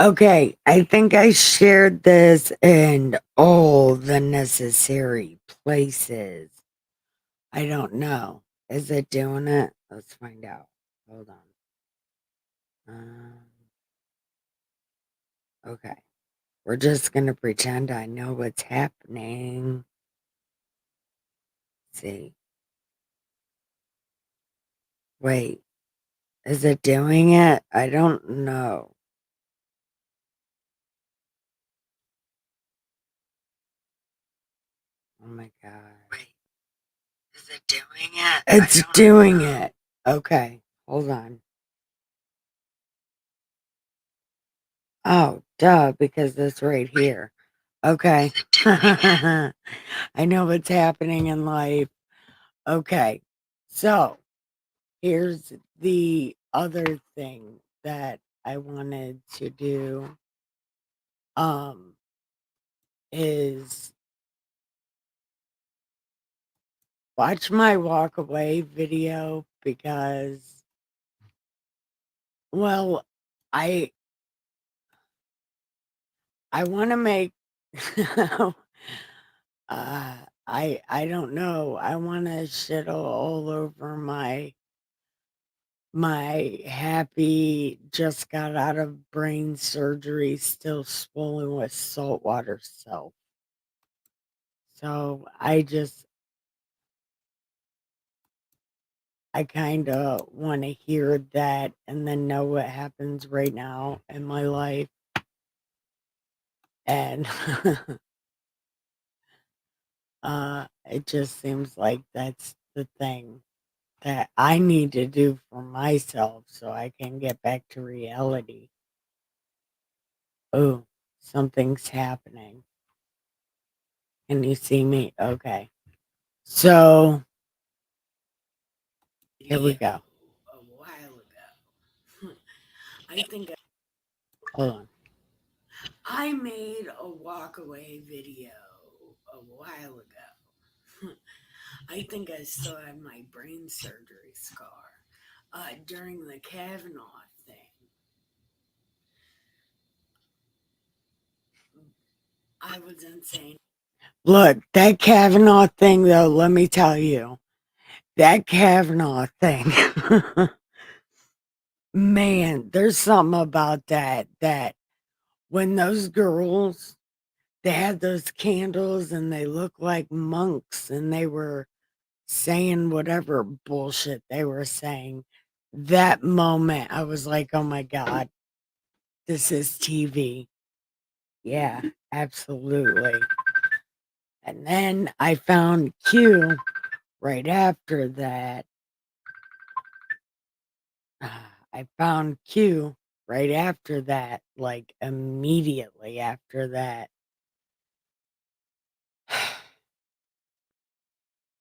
Okay, I think I shared this in all the necessary places. I don't know. Is it doing it? Let's find out. Hold on. Um, okay. We're just going to pretend I know what's happening. Let's see. Wait, is it doing it? I don't know. Oh my God. Wait, is it doing it? It's doing it. Okay, hold on. Oh, duh, because it's right here. Okay. I know what's happening in life. Okay. So here's the other thing that I wanted to do um is watch my Walkaway video because well I I want to make uh I don't know. I want to shit all over my happy, just got out of brain surgery, still swollen with saltwater self. So I kind of want to hear that and then know what happens right now in my life. And it just seems like that's the thing that I need to do for myself so I can get back to reality. Oh, something's happening. Can you see me? Okay. So here we go. A while ago. I think hold on. I made a walkaway video a while ago. I think I still have my brain surgery scar during the Kavanaugh thing. I was insane. Look, that Kavanaugh thing, though, let me tell you, that Kavanaugh thing, man, there's something about that when those girls they had those candles and they looked like monks and they were saying whatever bullshit they were saying. That moment, I was like, oh my God, this is TV. Yeah, absolutely. And then I found Q right after that. I found Q right after that, like immediately after that.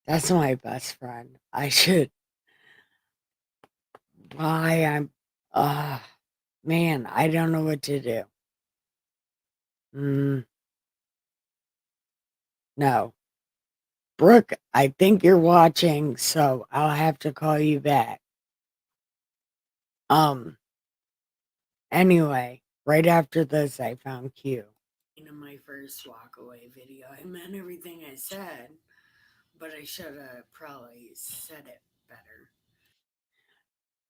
That's my best friend. I should why I'm uh man, I don't know what to do. Mm, no. Brooke, I think you're watching, so I'll have to call you back. Um anyway, right after this I found Q. In my first walkaway video, I meant everything I said, but I should have probably said it better.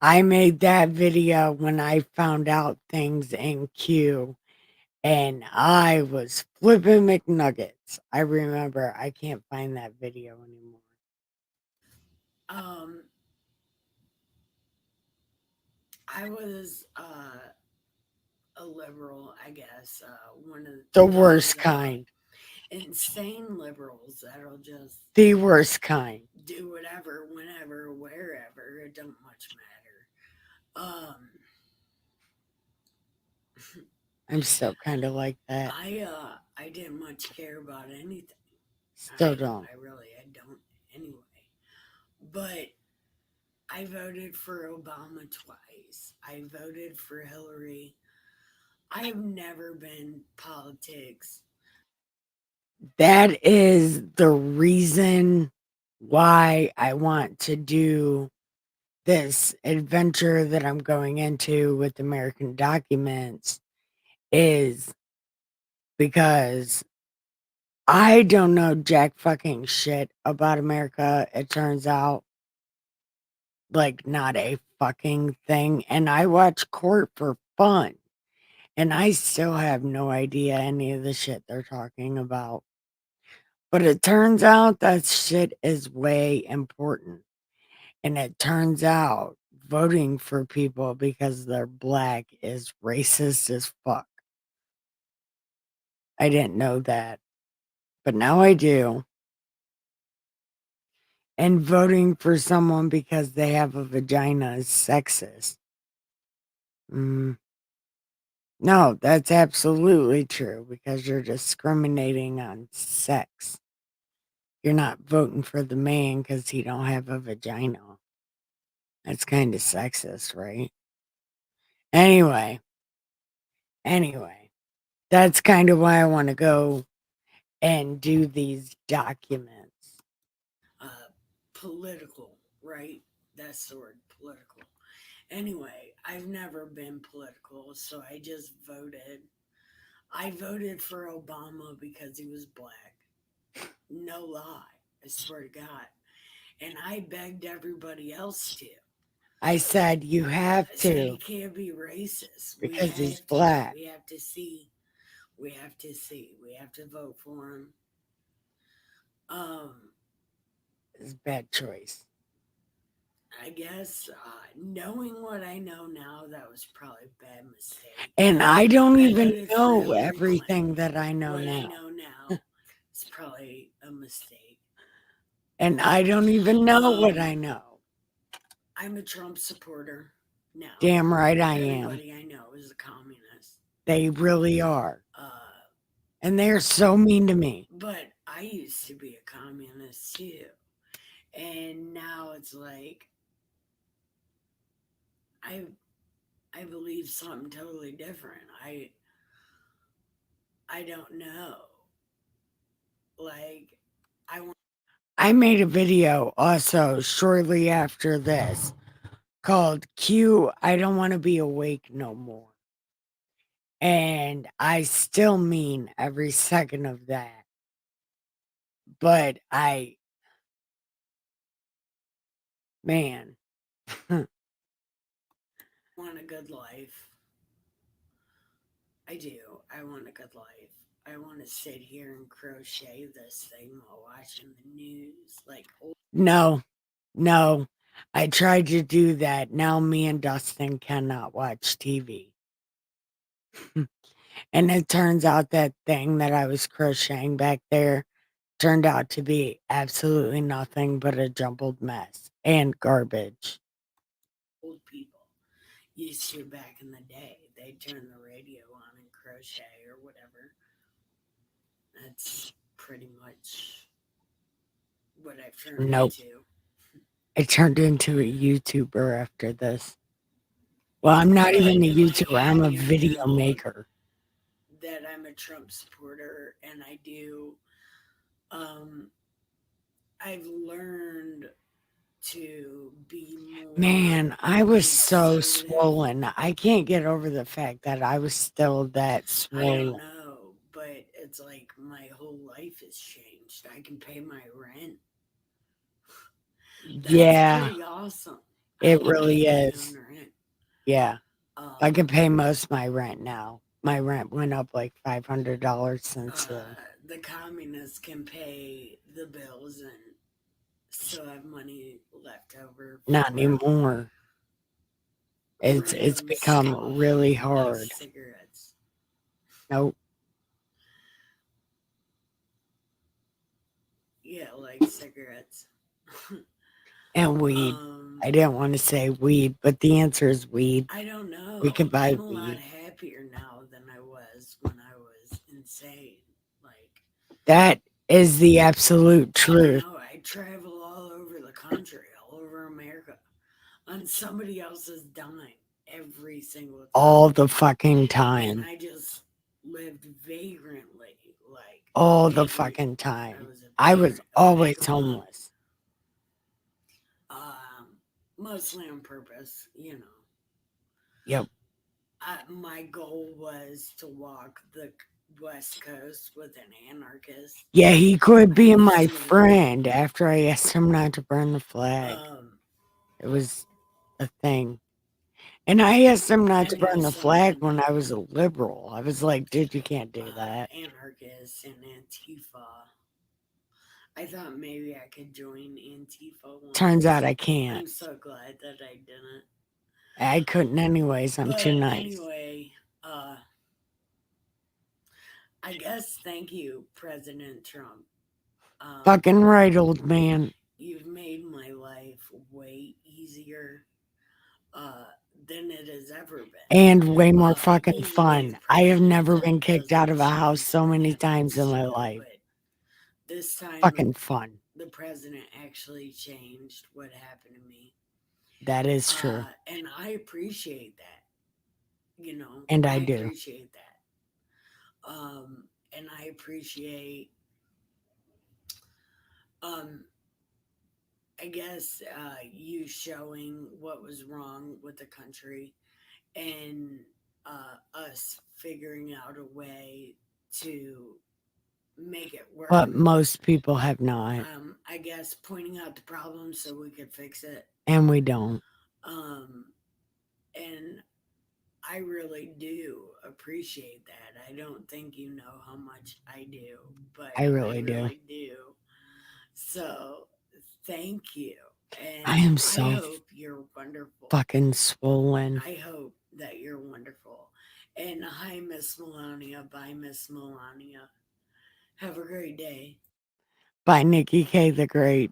I made that video when I found out things in Q and I was flipping McNuggets. I remember I can't find that video anymore. Um I was a liberal, I guess, one of the worst kind. Insane liberals that'll just the worst kind. Do whatever, whenever, wherever. It don't much matter. I'm still kind of like that. I didn't much care about anything. Still don't. I don't anyway. But I voted for Obama twice. I voted for Hillary. I've never been politics. That is the reason why I want to do this adventure that I'm going into with American Documents is because I don't know jack fucking shit about America, it turns out. Like, not a fucking thing, and I watch court for fun, and I still have no idea any of the shit they're talking about. But it turns out that shit is way important, and it turns out voting for people because they're black is racist as fuck. I didn't know that, but now I do. And voting for someone because they have a vagina is sexist. Mm. No, that's absolutely true because you're discriminating on sex. You're not voting for the man because he don't have a vagina. That's kind of sexist, right? Anyway, anyway, that's kind of why I want to go and do these documents. Political, right? That's the word, political. Anyway, I've never been political, so I just voted. I voted for Obama because he was black. No lie. I swear to God. And I begged everybody else to. I said, you have I said, you can't be racist. Because he's black. We have to see. We have to see. We have to vote for him. It's a bad choice. I guess knowing what I know now, that was probably a bad mistake. And I don't even know everything that I know now. What I know now is probably a mistake. And I don't even know what I know. I'm a Trump supporter now. Damn right I am. Everybody I know is a communist. They really are. And they're so mean to me. But I used to be a communist too. And now it's like I I believe something totally different. I don't know. Like I made a video also shortly after this called Q I don't want to be awake no more. And I still mean every second of that. But man, want a good life. I do. I want a good life. I want to sit here and crochet this thing while watching the news. Like, no, no. I tried to do that. Now me and Dustin cannot watch TV. And it turns out that thing that I was crocheting back there turned out to be absolutely nothing but a jumbled mess and garbage. Old people used to back in the day, they'd turn the radio on and crochet or whatever. That's pretty much what I've turned into. I turned into a YouTuber after this. Well, I'm not even a YouTuber, I'm a video maker. That I'm a Trump supporter and I do I've learned to be more. Man, I was so swollen. I can't get over the fact that I was still that swollen. I don't know, but it's like my whole life has changed. I can pay my rent. That's pretty awesome. It really is. Yeah. I can pay most of my rent now. My rent went up like $500 since the communists can pay the bills and still have money left over. Not anymore. It's become really hard. Like cigarettes. Nope. Yeah, like cigarettes. And weed. I didn't want to say weed, but the answer is weed. I don't know. We can buy I'm weed. A lot happier now than I was when I was insane. Like that is the absolute truth. I travel all over the country, all over America, on somebody else's dime every single time. All the fucking time. And I just lived vagrantly, like all the fucking time. I was always homeless. Mostly on purpose, you know. Yep. My goal was to walk the West Coast with an anarchist. Yeah, he quit I being used my to live. friend after I asked him not to burn the flag. Um, It was a thing. And I asked him not I to know burn the so flag when many I was a liberal. I was like, dude, you can't do that. anarchists and Antifa. I thought maybe I could join Antifa Turns out once. I can't. I'm so glad that I didn't. I couldn't anyways. I'm too But nice. anyway, I guess thank you, President Trump. Um, Fucking right, old man. you've made my life way easier uh, than it has ever been. And way more fucking Usually, a fun. I have president never been kicked out doesn't of a house change so what many times happens in to my you, life. but this time Fucking fun. the president actually changed what happened to me. That is true. And I appreciate that. You know, And I I do. appreciate that. And I appreciate, um, I guess, you showing what was wrong with the country and us figuring out a way to make it But work. most people have not. I guess pointing out the problem so we could fix it. And we don't. Um, and I really do appreciate that. I don't think you know how much I do, but I I really do. really do. So thank you. I And am I so hope you're wonderful. fucking swollen. I hope that you're wonderful. And hi, Miss Melania. Bye, Miss Melania. Have a great day. By Nikki K the Great.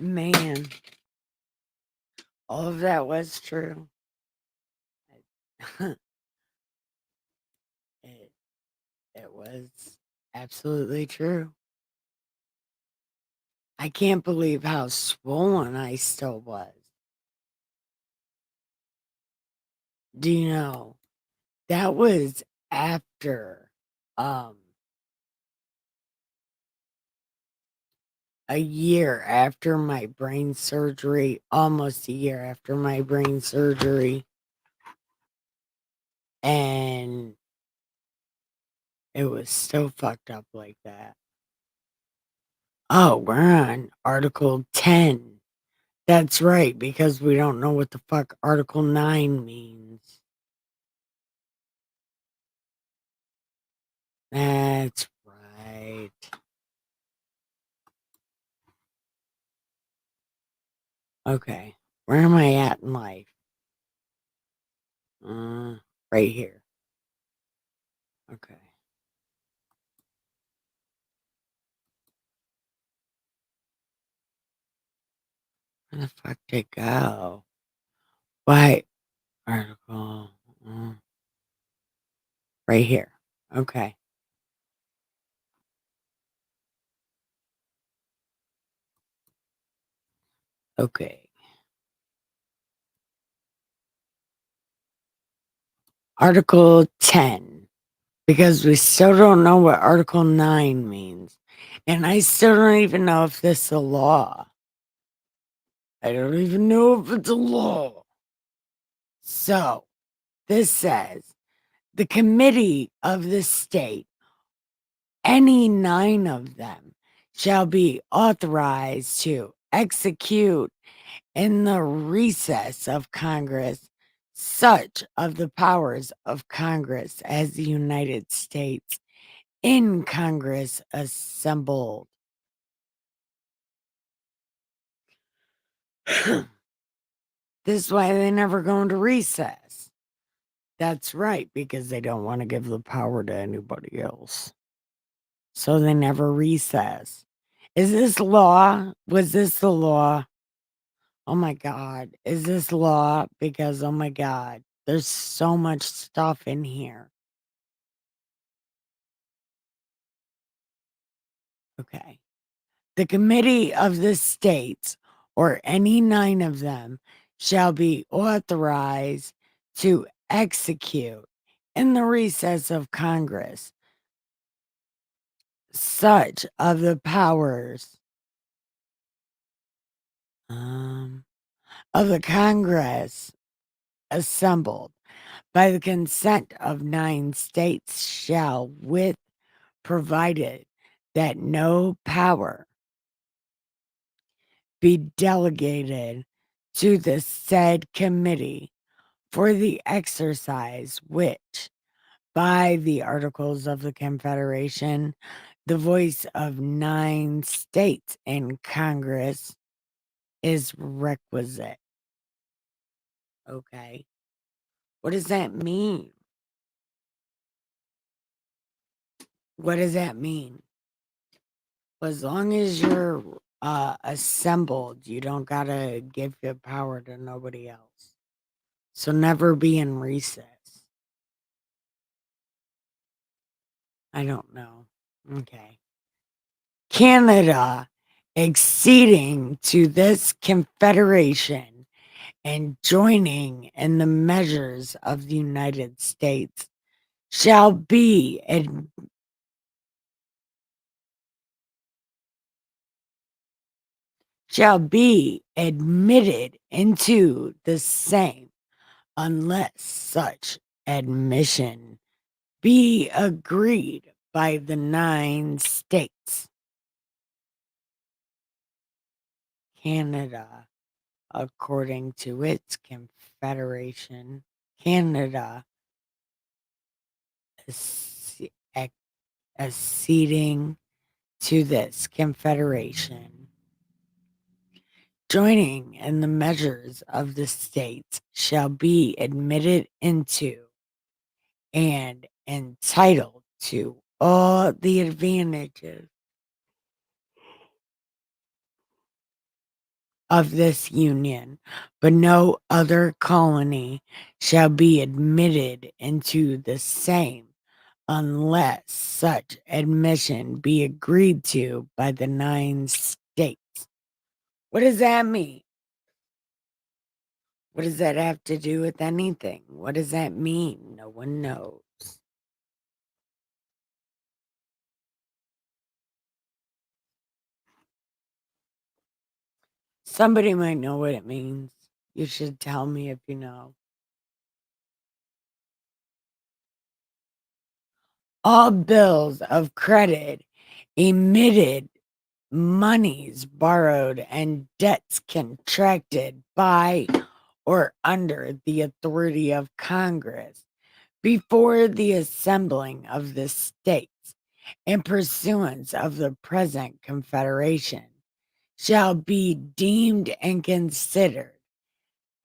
Man, all of that was true. it, it was absolutely true. I can't believe how swollen I still was. Do you know? That was after um a year after my brain surgery, almost a year after my brain surgery. And it was still fucked up like that. Oh, we're on Article 10. That's right, because we don't know what the fuck Article 9 means. That's right. Okay. Where am I at in life? Uh, right here. Okay. Where the fuck did it go? Why? Article. uh, right here. Okay. Okay. Article 10. Because we still don't know what Article 9 means. And I still don't even know if this is a law. I don't even know if it's a law. So, this says the committee of the state, any 9 of them, shall be authorized to execute in the recess of Congress such of the powers of Congress as the United States in Congress assembled. This is why they never go into recess. That's right, because they don't want to give the power to anybody else. So they never recess. Is this law? Was this the law? Oh my God. Is this law? Because, oh my God, there's so much stuff in here. Okay. The committee of the states, or any 9 of them, shall be authorized to execute in the recess of Congress such of the powers um, of the Congress assembled by the consent of 9 states shall, with provided that no power be delegated to the said committee for the exercise which, by the Articles of the Confederation, the voice of 9 states in Congress is requisite. Okay. What does that mean? What does that mean? As long as you're assembled, you don't gotta give your power to nobody else. So never be in recess. I don't know. Okay. Canada acceding to this confederation and joining in the measures of the United States shall be admitted into the same unless such admission be agreed by the 9 states. Canada, according to its confederation, Canada acceding to this confederation, joining in the measures of the states shall be admitted into and entitled to all the advantages of this union, but no other colony shall be admitted into the same unless such admission be agreed to by the 9 states. What does that mean? What does that have to do with anything? What does that mean? No one knows. Somebody might know what it means. You should tell me if you know. All bills of credit emitted, monies borrowed, and debts contracted by or under the authority of Congress before the assembling of the states in pursuance of the present confederation shall be deemed and considered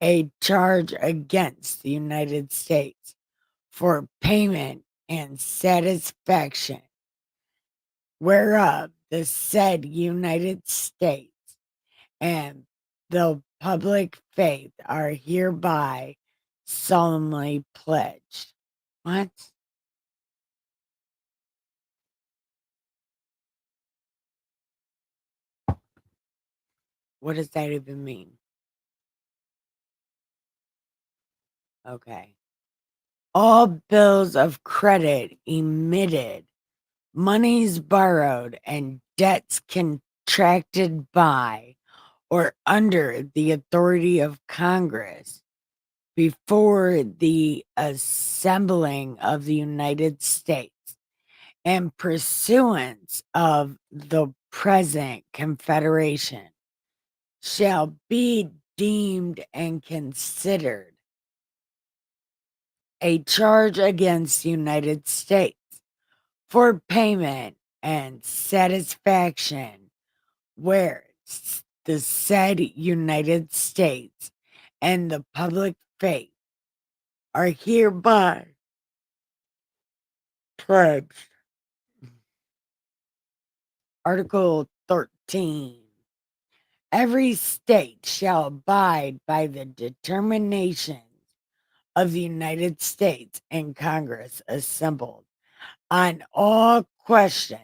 a charge against the United States for payment and satisfaction whereof the said United States and the public faith are hereby solemnly pledged. What? What does that even mean? Okay. All bills of credit emitted, monies borrowed, and debts contracted by or under the authority of Congress before the assembling of the United States and pursuance of the present confederation shall be deemed and considered a charge against the United States for payment and satisfaction where the said United States and the public faith are hereby pledged. Article 13. Every state shall abide by the determinations of the United States and Congress assembled on all questions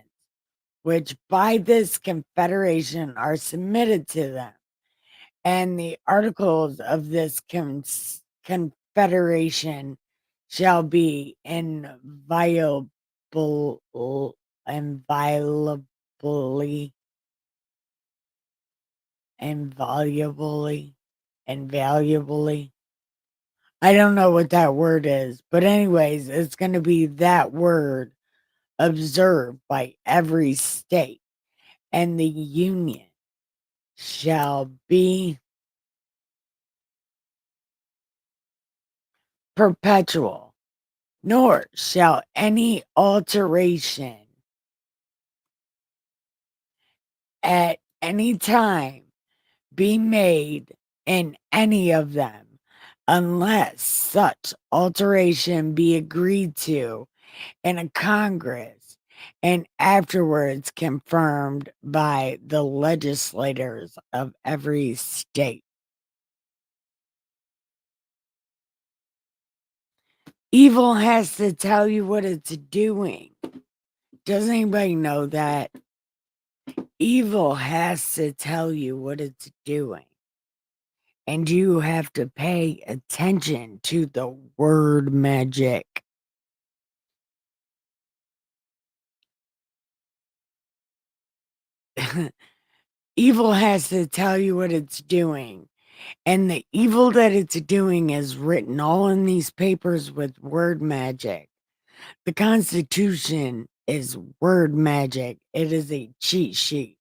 which by this confederation are submitted to them, and the articles of this confederation shall be inviolably, invaluably I don't know what that word is, but anyways, it's gonna be that word observed by every state, and the union shall be perpetual, nor shall any alteration at any time be made in any of them, unless such alteration be agreed to in a Congress and afterwards confirmed by the legislators of every state. Evil has to tell you what it's doing. Does anybody know that? Evil has to tell you what it's doing. And you have to pay attention to the word magic. Evil has to tell you what it's doing. And the evil that it's doing is written all in these papers with word magic. The Constitution is word magic. It is a cheat sheet.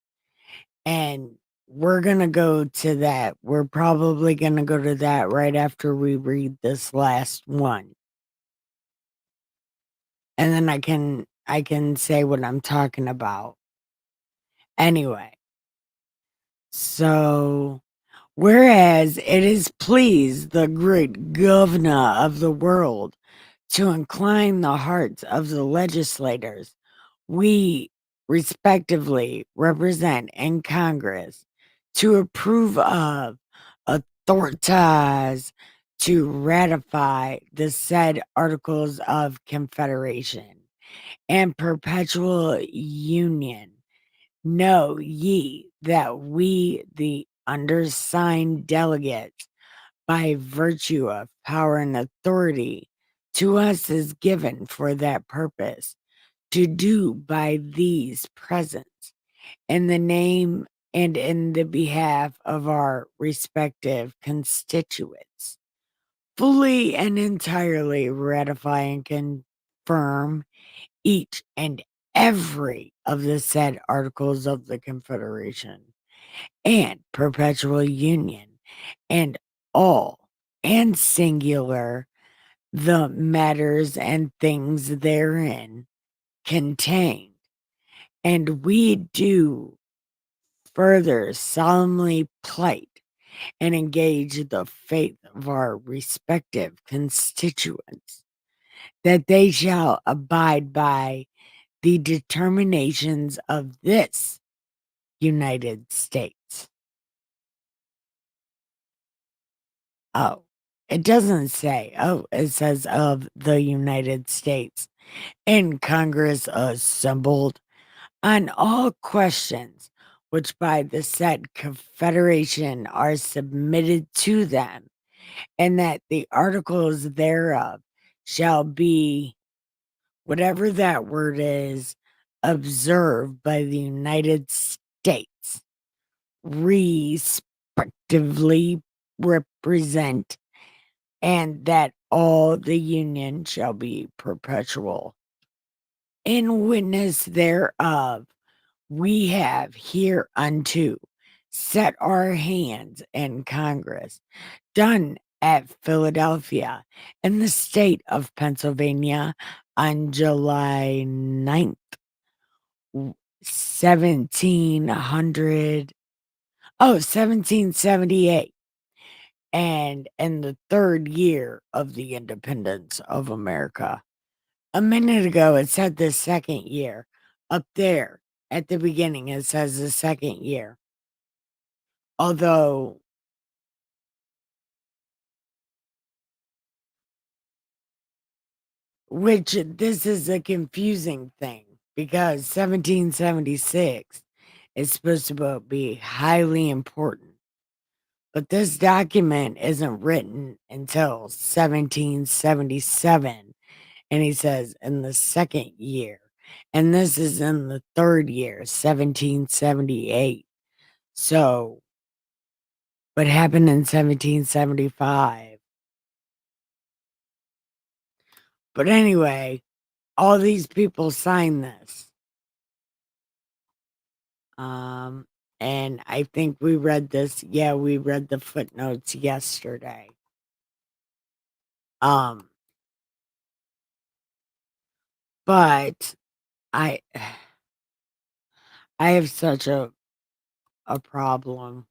And we're going to go to that. We're probably going to go to that right after we read this last one. And then I can say what I'm talking about. Anyway, so whereas it is pleased the great governor of the world to incline the hearts of the legislators we respectively represent in Congress to approve of, authorize to ratify the said Articles of Confederation and Perpetual Union. Know ye that we, the undersigned delegates, by virtue of power and authority to us is given for that purpose, to do by these presents, in the name and in the behalf of our respective constituents, fully and entirely ratify and confirm each and every of the said Articles of the Confederation and Perpetual Union, and all and singular the matters and things therein contained. And we do further solemnly plight and engage the faith of our respective constituents that they shall abide by the determinations of this United States. Oh, it doesn't say, oh, it says of the United States in Congress assembled on all questions which by the said Confederation are submitted to them, and that the articles thereof shall be, whatever that word is, observed by the United States, respectively represent, and that all the Union shall be perpetual. In witness thereof, we have hereunto set our hands in Congress, done at Philadelphia, in the state of Pennsylvania, on July 9th, 1700, 1778, and in the third year of the independence of America. A minute ago, it said the second year. Up there at the beginning, it says the second year. Although, which this is a confusing thing because 1776 is supposed to be highly important. But this document isn't written until 1777. And he says in the second year. And this is in the third year, 1778. So what happened in 1775? But anyway, all these people signed this. And I think we read this. Yeah, we read the footnotes yesterday. But I I have such a problem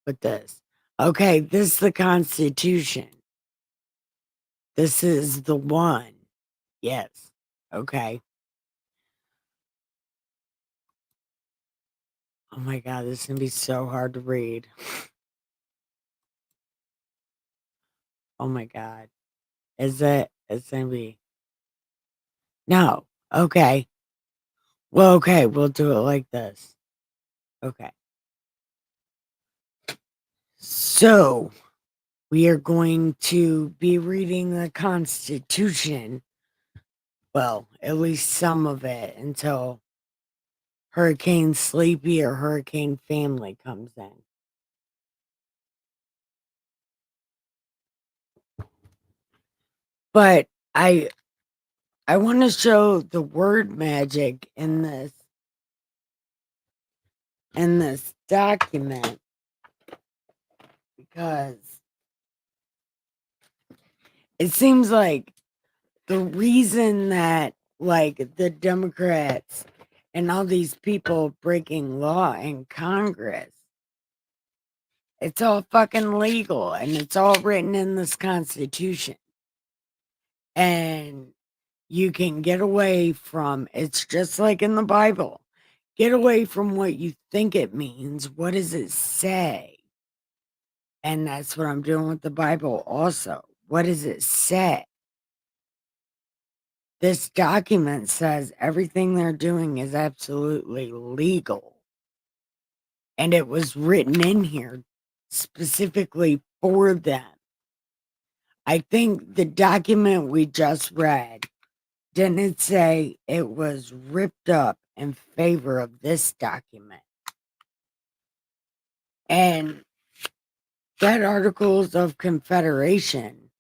with this. Okay, this is the Constitution. This is the one. Yes. Okay. Oh my God, this is gonna be so hard to read. Oh my God. Is it? It's gonna be. No. Okay. Well, okay, we'll do it like this. Okay. So we are going to be reading the Constitution. Well, at least some of it until Hurricane Sleepy or Hurricane Family comes in. But I want to show the word magic in this document because it seems like the reason that like the Democrats and all these people breaking law in Congress, it's all fucking legal and it's all written in this Constitution. And you can get away from it's just like in the Bible. Get away from what you think it means. What does it say? And that's what I'm doing with the Bible also. What does it say? This document says everything they're doing is absolutely legal. And it was written in here specifically for them. I think the document we just read didn't say it was ripped up in favor of this document. And that Articles of Confederation,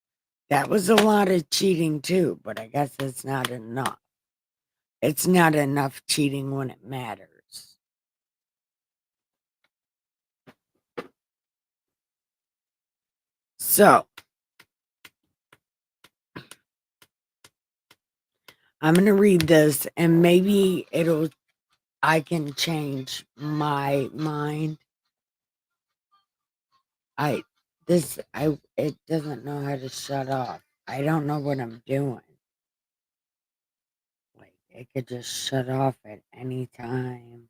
that was a lot of cheating too, but I guess it's not enough. It's not enough cheating when it matters. So, I'm going to read this and maybe I can change my mind. It doesn't know how to shut off. I don't know what I'm doing. Like, it could just shut off at any time.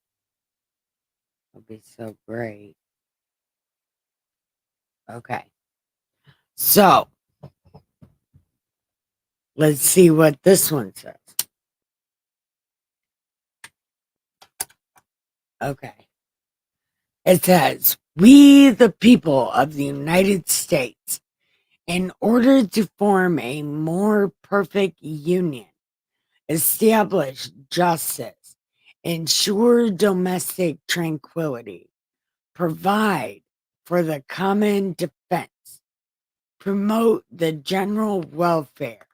It'll be so great. Okay. So, let's see what this one says. Okay. It says, "We, the people of the United States, in order to form a more perfect union, establish justice, ensure domestic tranquility, provide for the common defense, promote the general welfare,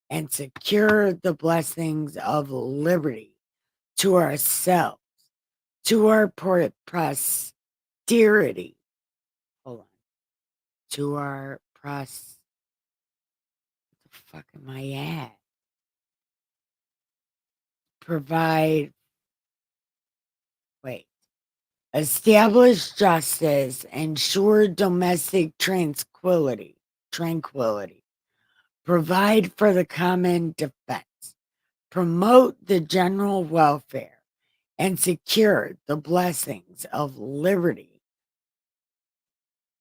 and secure the blessings of liberty to ourselves, to our posterity." Hold on. To our what the fuck am I at? Provide, wait. Establish justice, ensure domestic tranquility, provide for the common defense, promote the general welfare, and secure the blessings of liberty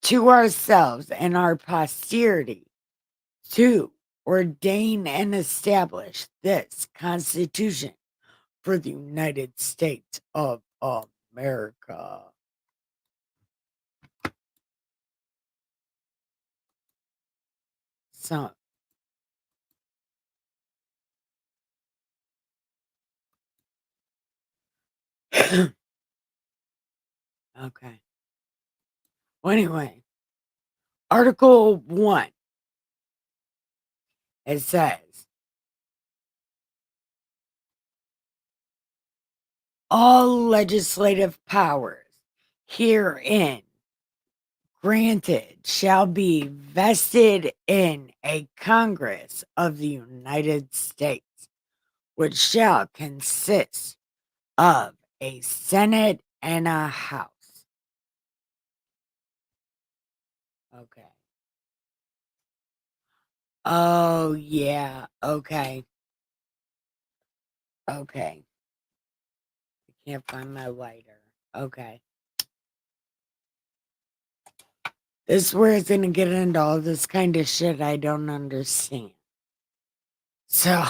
to ourselves and our posterity, to ordain and establish this Constitution for the United States of America. So, okay. Well, anyway, Article 1, it says, all legislative powers herein granted shall be vested in a Congress of the United States, which shall consist of a Senate and a House. Okay. Oh, yeah. Okay. Okay. I can't find my lighter. Okay. This is where it's going to get into all this kind of shit I don't understand. So,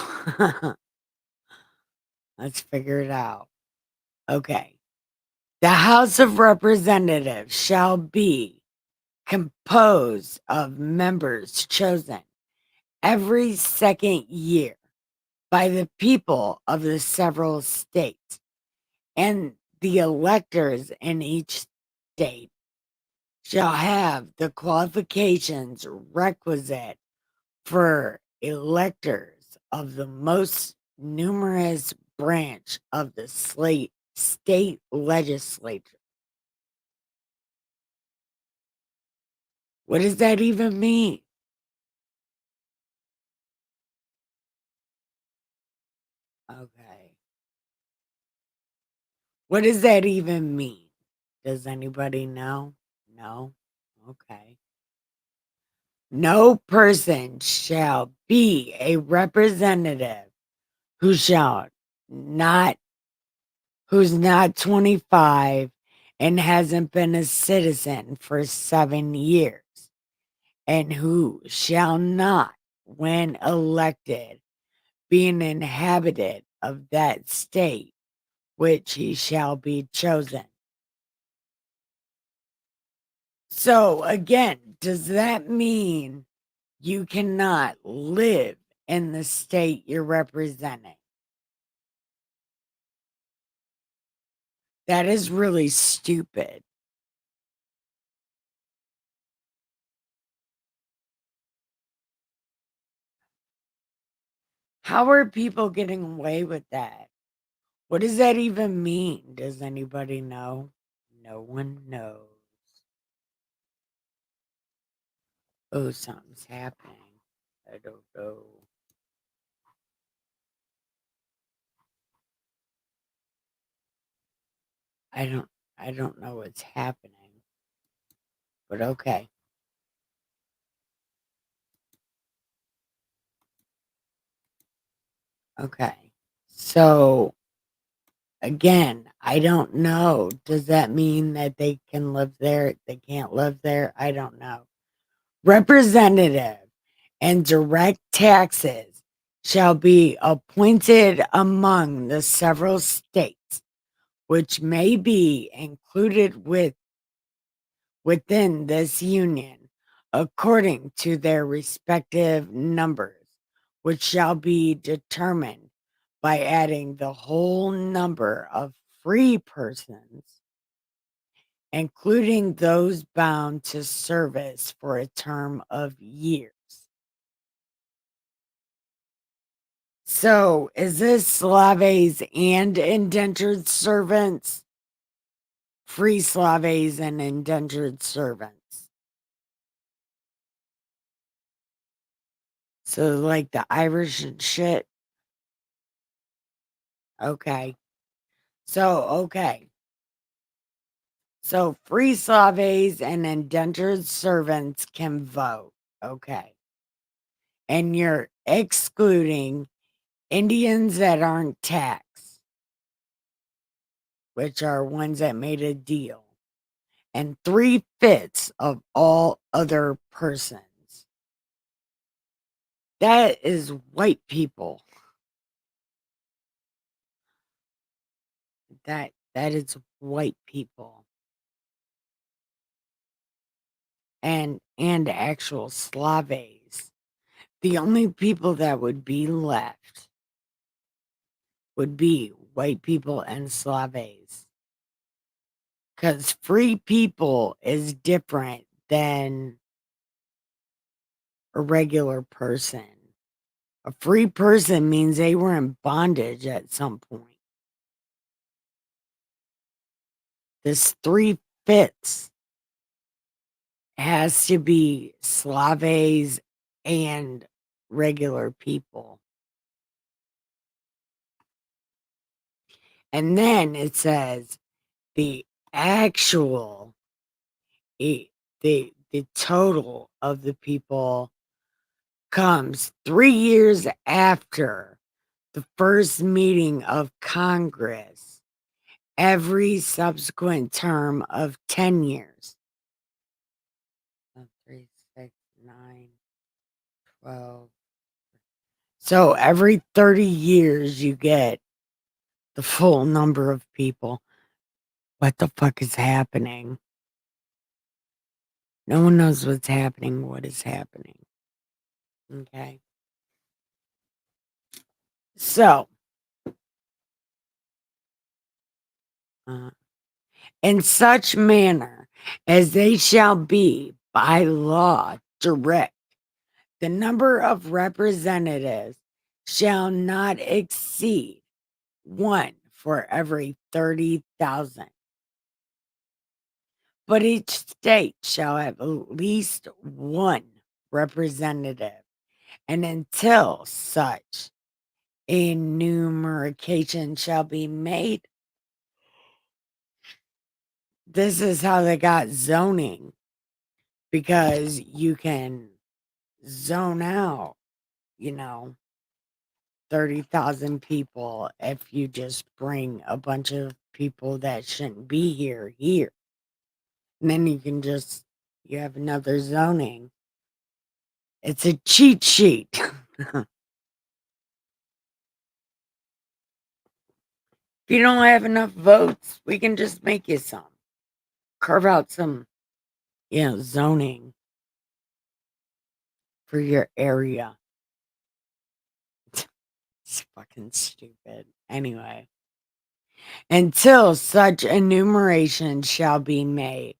let's figure it out. Okay. The House of Representatives shall be composed of members chosen every second year by the people of the several states, and the electors in each state shall have the qualifications requisite for electors of the most numerous branch of the state legislature. What does that even mean? Okay. What does that even mean? Does anybody know? No? Okay. No person shall be a representative who shall not who's not 25 and hasn't been a citizen for 7 years, and who shall not, when elected, be an inhabitant of that state which he shall be chosen. So again, does that mean you cannot live in the state you're representing? That is really stupid. How are people getting away with that? What does that even mean? Does anybody know? No one knows. Oh, something's happening. I don't know. I don't I don't know what's happening. But okay. Okay. So again, I don't know. Does that mean that they can live there? They can't live there? I don't know. Representative and direct taxes shall be appointed among the several states, which may be included within this union, according to their respective numbers, which shall be determined by adding the whole number of free persons, including those bound to service for a term of years. So, is this slaves and indentured servants? Free slaves and indentured servants. So, like the Irish and shit? Okay. So, okay. So, free slaves and indentured servants can vote. Okay. And you're excluding Indians that aren't taxed, which are ones that made a deal, and 3/5 of all other persons. That is white people. That is white people. And actual Slaves. The only people that would be left would be white people and Slaves. Because free people is different than a regular person. A free person means they were in bondage at some point. This 3/5 has to be Slaves and regular people. And then it says the actual the total of the people comes 3 years after the first meeting of Congress, every subsequent term of 10 years. 3, 6, 9, 12. So every 30 years you get the full number of people. What the fuck is happening? No one knows what's happening. What is happening? Okay. So, uh, in such manner as they shall be by law direct, the number of representatives shall not exceed 1 for every 30,000. But each state shall have at least 1 representative, and until such enumeration shall be made. This is how they got zoning, because you can zone out, 30,000 people if you just bring a bunch of people that shouldn't be here. And then you have another zoning. It's a cheat sheet. If you don't have enough votes, we can just make you some. Carve out some, zoning for your area. It's fucking stupid. Anyway, until such enumeration shall be made,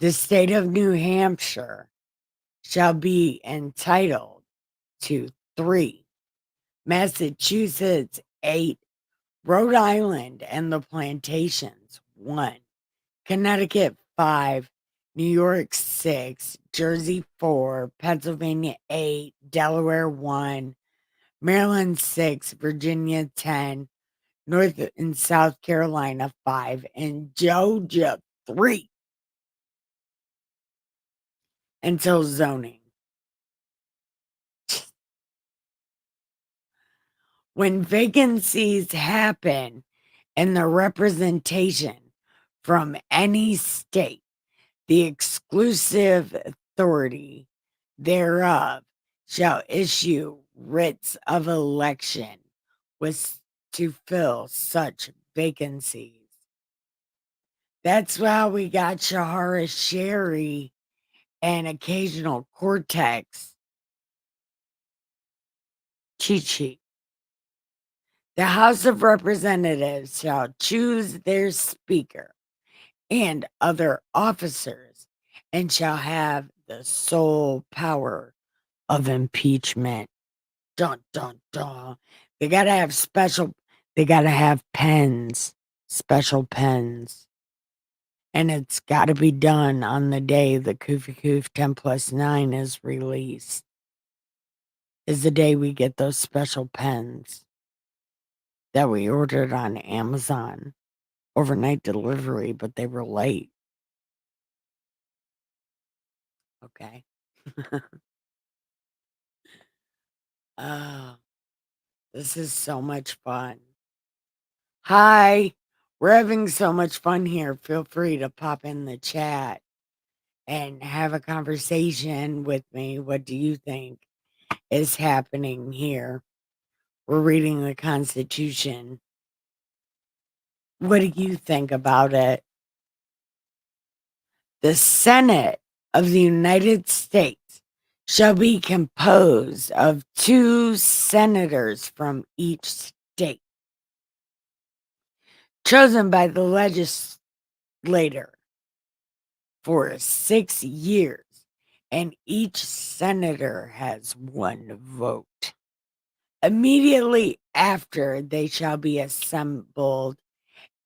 the state of New Hampshire shall be entitled to 3, Massachusetts 8, Rhode Island and the plantations 1, Connecticut 5, New York 6, Jersey 4, Pennsylvania 8, Delaware 1, Maryland 6, Virginia 10, North and South Carolina 5, and Georgia 3 until zoning. When vacancies happen in the representation from any state, the exclusive authority thereof shall issue writs of election with to fill such vacancies. That's why we got Shahara Sherry and occasional Cortex cheat sheet. The House of Representatives shall choose their speaker and other officers, and shall have the sole power of impeachment. Dun, dun, dun. They gotta have pens, special pens. And it's gotta be done on the day the Kufi Koof 10+9 is released. Is the day we get those special pens that we ordered on Amazon. Overnight delivery, but they were late. Okay. Oh, this is so much fun. Hi, we're having so much fun here. Feel free to pop in the chat and have a conversation with me. What do you think is happening here? We're reading the Constitution. What do you think about it? The Senate of the United States shall be composed of 2 senators from each state, chosen by the legislator for 6 years, and each senator has 1 vote. Immediately after they shall be assembled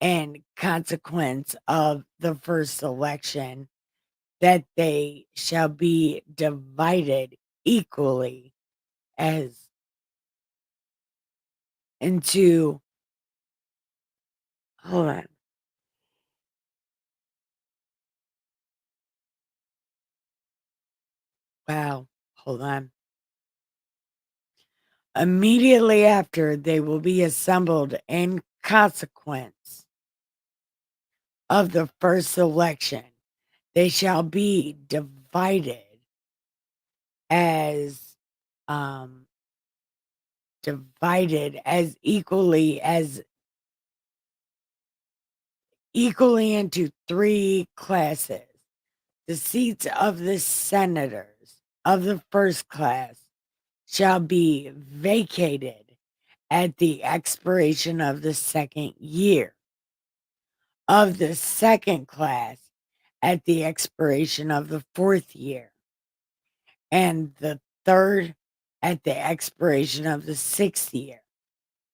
and consequence of the first election, that they shall be divided equally as into, hold on, wow, hold on. Immediately after, they will be assembled in consequence of the first election. They shall be as um divided as equally into three classes. The seats of the senators of the first class shall be vacated at the expiration of the second year, of the second class at the expiration of the fourth year, and the third at the expiration of the sixth year,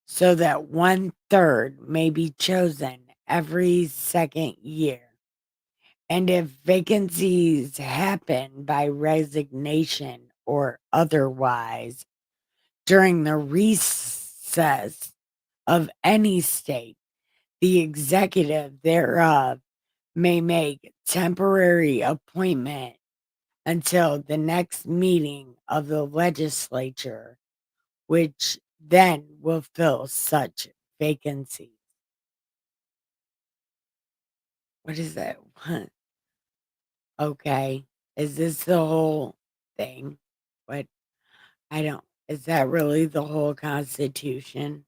so that 1/3 may be chosen every second year. And if vacancies happen by resignation or otherwise during the recess of any state, the executive thereof may make temporary appointment until the next meeting of the legislature, which then will fill such vacancies. What is that? What? Okay. Is this the whole thing? What? I don't. Is that really the whole Constitution?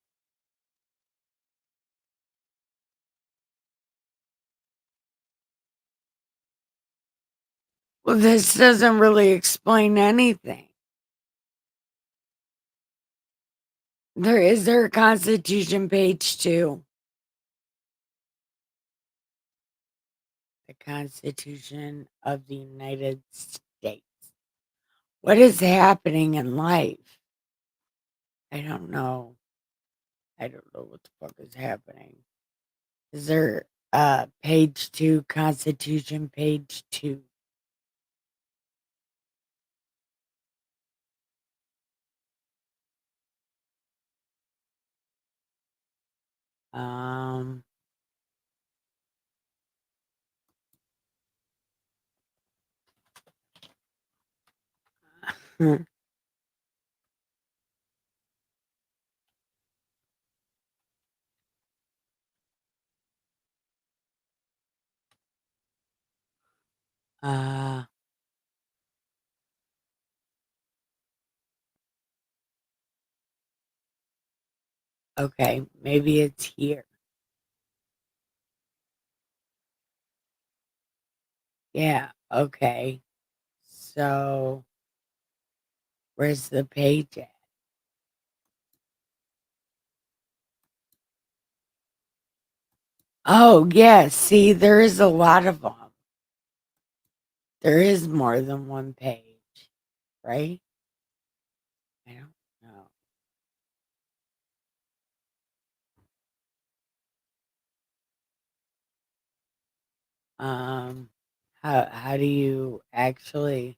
Well, this doesn't really explain anything. There a Constitution page 2? The Constitution of the United States. What is happening in life? I don't know. I don't know what the fuck is happening. Is there page 2, Constitution page 2? Um uh okay, maybe it's here. Yeah, okay. So where's the page at? Oh, yeah, see, there is a lot of them. There is more than one page, right? I don't know. Um, how do you actually?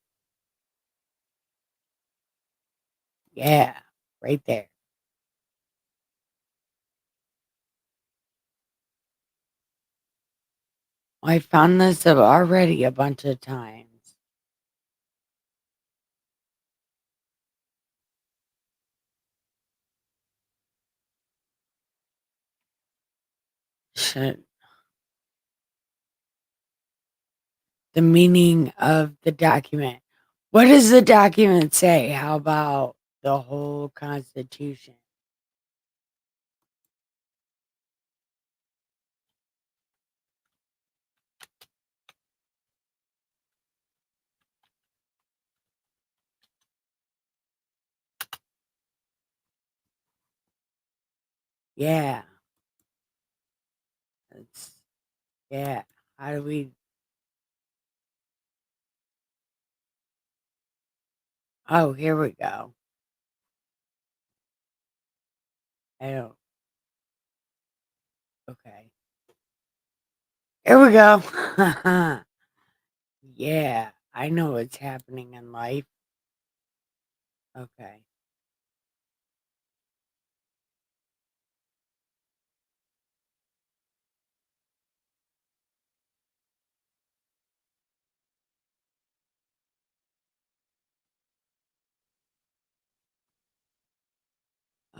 Yeah, right there. I found this already a bunch of times. Should the meaning of the document. What does the document say? How about the whole Constitution? Yeah, it's yeah. How do we? Oh, here we go. I don't. Okay. Here we go. Yeah, I know what's happening in life. Okay.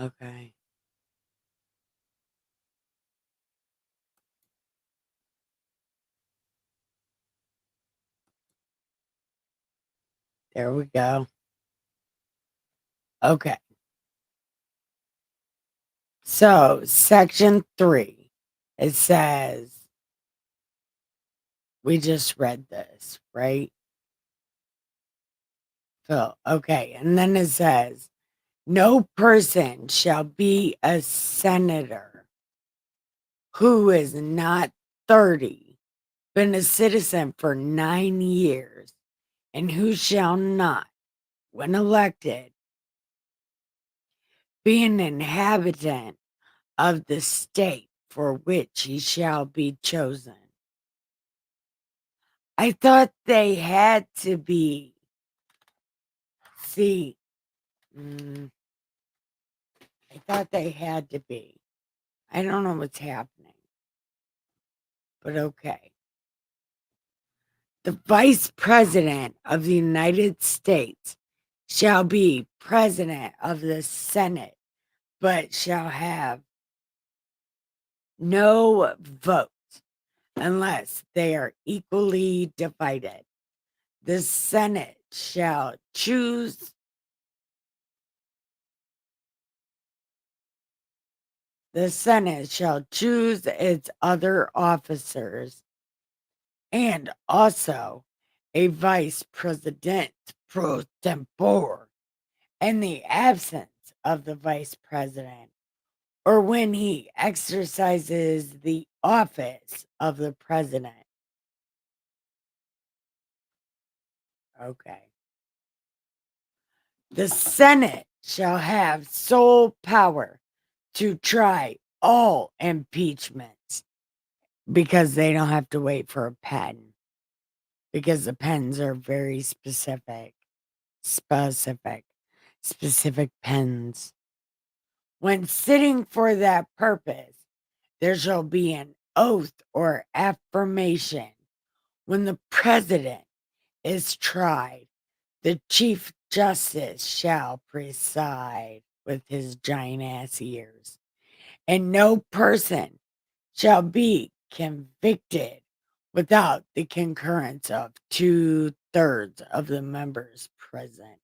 Okay. There we go. Okay. So, section 3, it says, we just read this, right? Phil. Okay. And then it says, no person shall be a senator who is not 30, been a citizen for 9 years, and who shall not, when elected, be an inhabitant of the state for which he shall be chosen. I thought they had to be. See, I thought they had to be. I don't know what's happening, but okay. The Vice President of the United States shall be President of the Senate, but shall have no vote unless they are equally divided. The Senate shall choose its other officers and also a vice president pro tempore in the absence of the vice president or when he exercises the office of the president. Okay. The Senate shall have sole power to try all impeachments because they don't have to wait for a pen because the pens are very specific pens. When sitting for that purpose, there shall be an oath or affirmation. When the president is tried, the Chief Justice shall preside with his giant ass ears, and no person shall be convicted without the concurrence of 2/3 of the members present.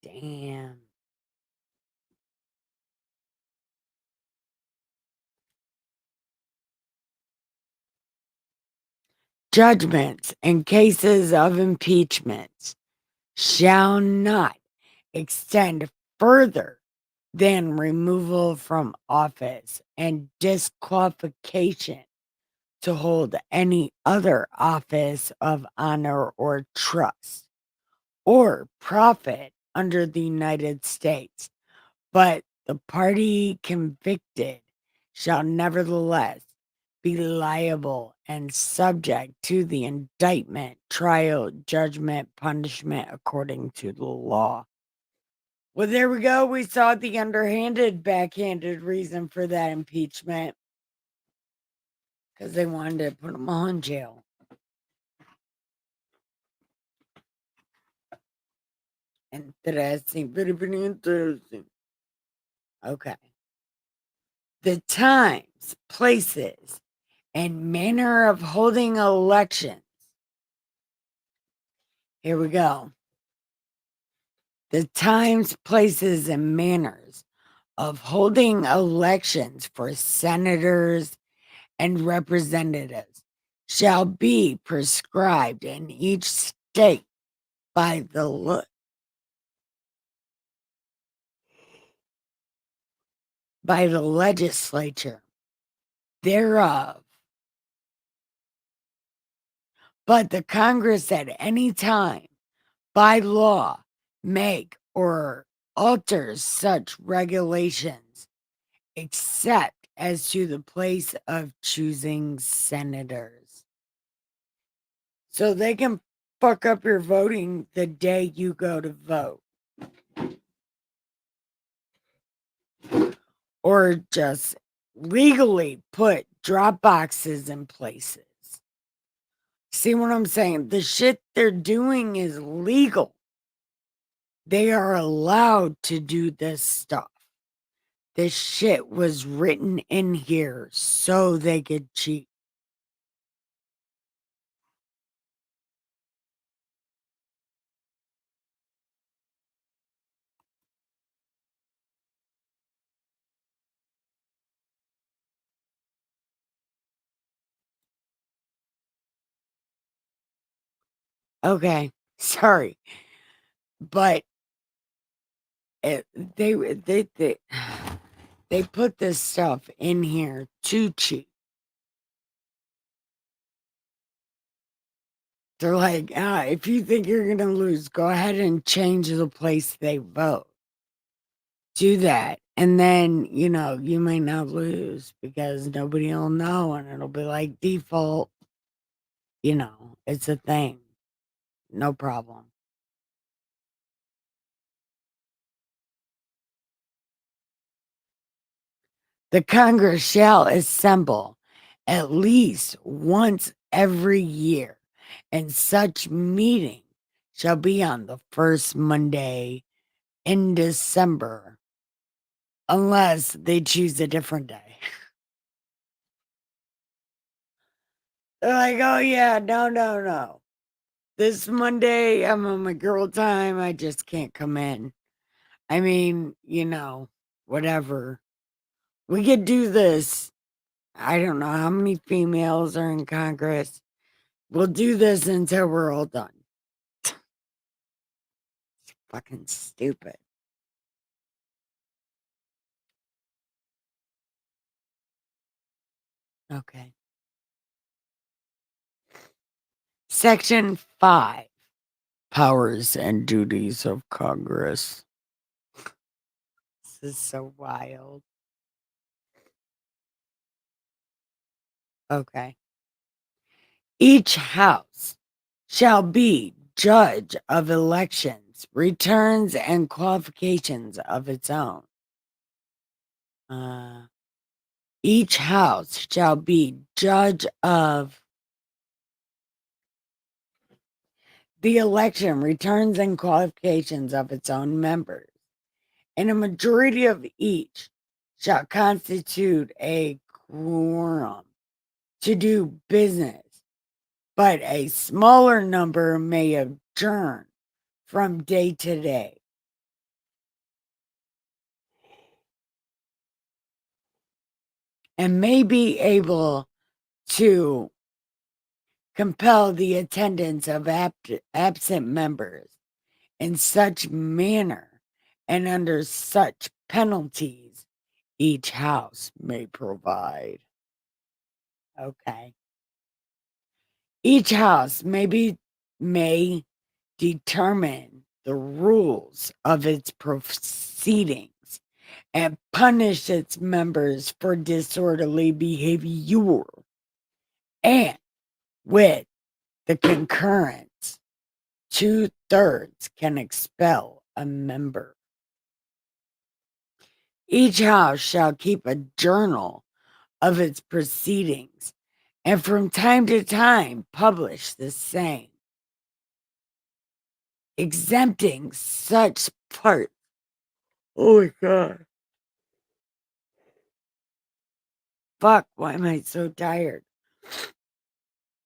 Damn. Judgments in cases of impeachment shall not extend further than removal from office and disqualification to hold any other office of honor or trust or profit under the United States, but the party convicted shall nevertheless be liable and subject to the indictment, trial, judgment, punishment according to the law. Well, there we go. We saw the underhanded, backhanded reason for that impeachment because they wanted to put him all in jail. Interesting. Very, very interesting. Okay. The times, places, and manner of holding elections. Here we go. The times, places, and manners of holding elections for senators and representatives shall be prescribed in each state by the legislature thereof, but the Congress at any time by law make or alter such regulations except as to the place of choosing senators. So they can fuck up your voting the day you go to vote. Or just legally put drop boxes in places. See what I'm saying? The shit they're doing is legal. They are allowed to do this stuff. This shit was written in here so they could cheat. Okay, sorry, but it, they they put this stuff in here to cheat. They're like, if you think you're gonna lose, go ahead and change the place they vote. Do that, and then you may not lose because nobody will know, and it'll be like default. It's a thing. No problem. The Congress shall assemble at least once every year, and such meeting shall be on the first Monday in December, unless they choose a different day. They're like, oh, yeah, no. This Monday, I'm on my girl time. I just can't come in. I mean, whatever. We could do this. I don't know how many females are in Congress. We'll do this until we're all done. It's fucking stupid. Okay. Section 5. Powers and duties of Congress. This is so wild. Okay. Each house shall be judge of elections, returns, and qualifications of its own. Each house shall be judge of the election, returns, and qualifications of its own members, and a majority of each shall constitute a quorum to do business, but a smaller number may adjourn from day to day. And may be able to compel the attendance of absent members in such manner and under such penalties each house may provide. Okay. Each house may determine the rules of its proceedings and punish its members for disorderly behavior, and with the concurrence, 2/3 can expel a member. Each house shall keep a journal of its proceedings, and from time to time publish the same, exempting such part. Oh my God. Fuck, why am I so tired?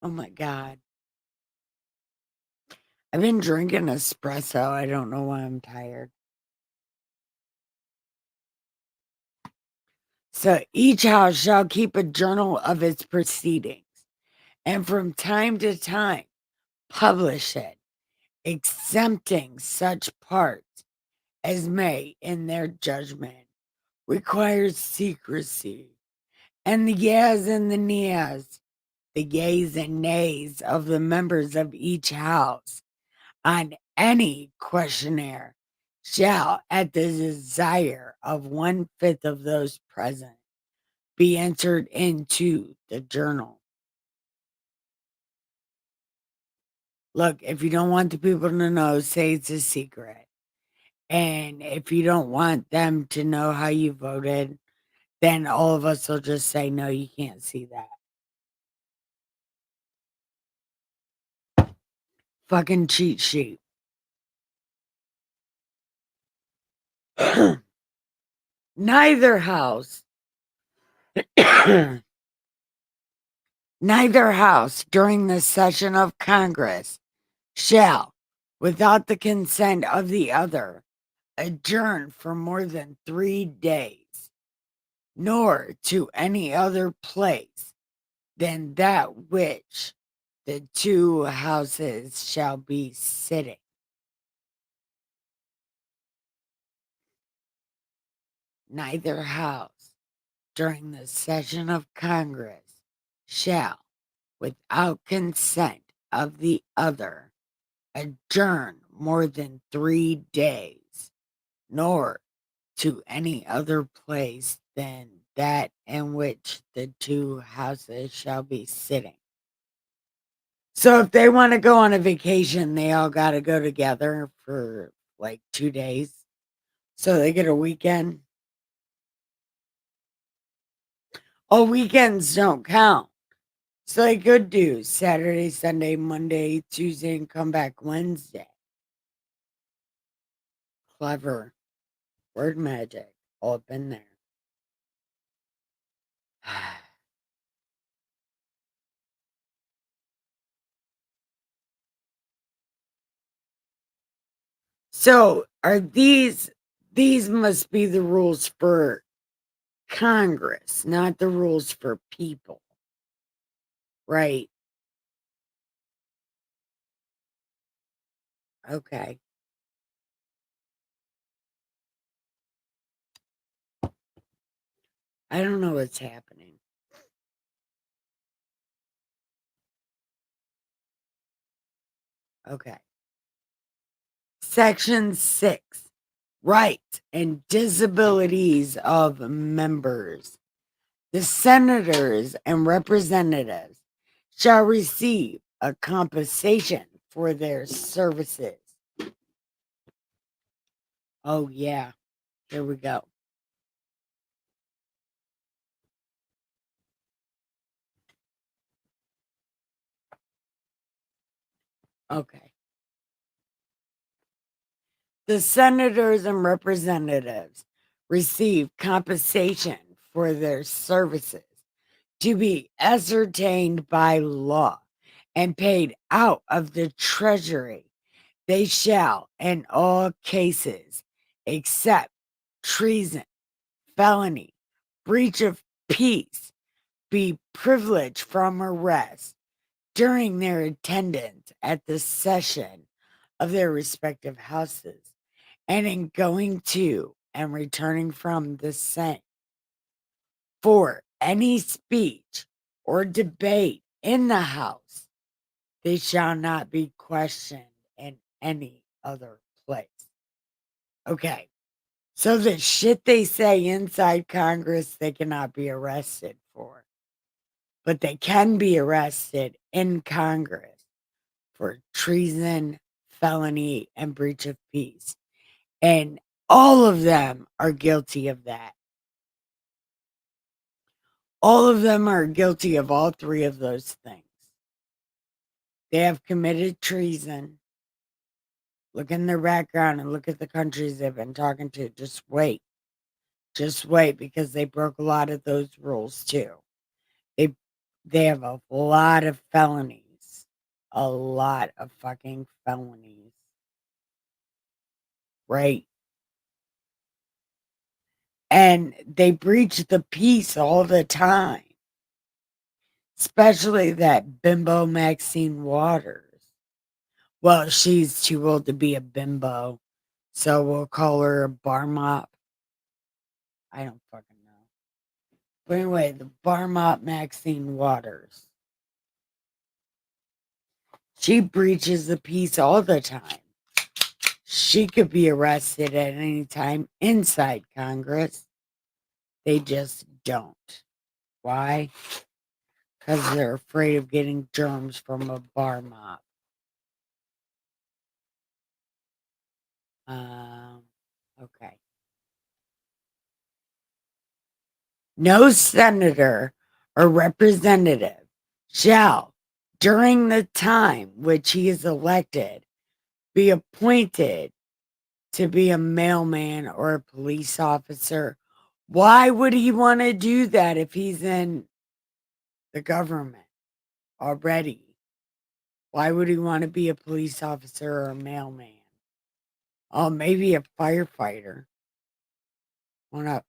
Oh my God. I've been drinking espresso. I don't know why I'm tired. So each house shall keep a journal of its proceedings, and from time to time publish it, exempting such parts as may, in their judgment, require secrecy, and the yeas and the nays, the yeas and nays of the members of each house on any questionnaire shall, at the desire of 1/5 of those present, be entered into the journal. Look, if you don't want the people to know, say it's a secret. And if you don't want them to know how you voted, then all of us will just say, no, you can't see that. Fucking cheat sheet. Neither house, neither house during the session of Congress shall, without the consent of the other, adjourn for more than 3 days, nor to any other place than that which the two houses shall be sitting. Neither house during the session of Congress shall, without consent of the other, adjourn more than 3 days, nor to any other place than that in which the two houses shall be sitting. So if they want to go on a vacation, they all got to go together for like 2 days. So they get a weekend. Oh, weekends don't count. So they could do Saturday, Sunday, Monday, Tuesday, and come back Wednesday. Clever. Word magic. All up in there. So are these must be the rules for Congress, not the rules for people. Right. Okay. I don't know what's happening. Okay. Section 6. Rights and disabilities of members. The senators and representatives shall receive a compensation for their services. Oh, yeah. Here we go. Okay. The senators and representatives receive compensation for their services to be ascertained by law and paid out of the treasury. They shall, in all cases, except treason, felony, breach of peace, be privileged from arrest during their attendance at the session of their respective houses and in going to and returning from the same. For any speech or debate in the house, they shall not be questioned in any other place. Okay. So the shit they say inside Congress, they cannot be arrested for. But they can be arrested in Congress for treason, felony, and breach of peace. And all of them are guilty of that. All of them are guilty of all three of those things. They have committed treason. Look in their background and look at the countries they've been talking to. Just wait. Just wait, because they broke a lot of those rules too. They have a lot of felonies. A lot of fucking felonies. Right? And they breach the peace all the time. Especially that bimbo Maxine Waters. Well, she's too old to be a bimbo, so we'll call her a bar mop. I don't fucking know. But anyway, the bar mop Maxine Waters. She breaches the peace all the time. She could be arrested at any time inside Congress. They just don't. Why? Because they're afraid of getting germs from a bar mop. Okay. No senator or representative shall, during the time which he is elected, be appointed to be a mailman or a police officer. Why would he want to do that if he's in the government already? Why would he want to be a police officer or a mailman? Oh, maybe a firefighter. Want to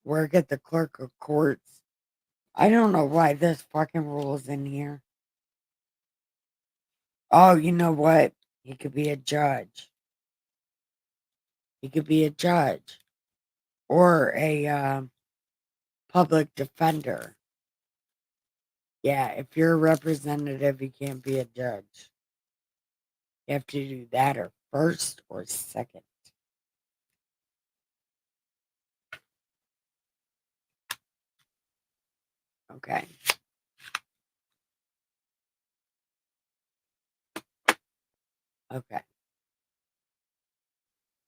work at the clerk of courts? I don't know why this fucking rule is in here. Oh, you know what? He could be a judge. He could be a judge or a public defender. Yeah, if you're a representative, you can't be a judge. You have to do that or first or second. Okay. Okay.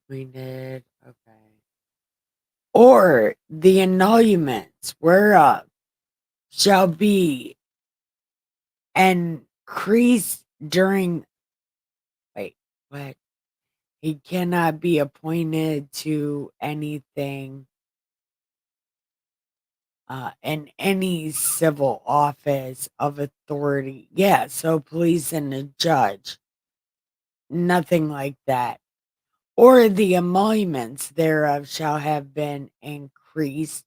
We did. Okay. Or the emoluments whereof shall be increased during. Wait, what? He cannot be appointed to anything in any civil office of authority. Yeah, so police and a judge. Nothing like that. Or the emoluments thereof shall have been increased.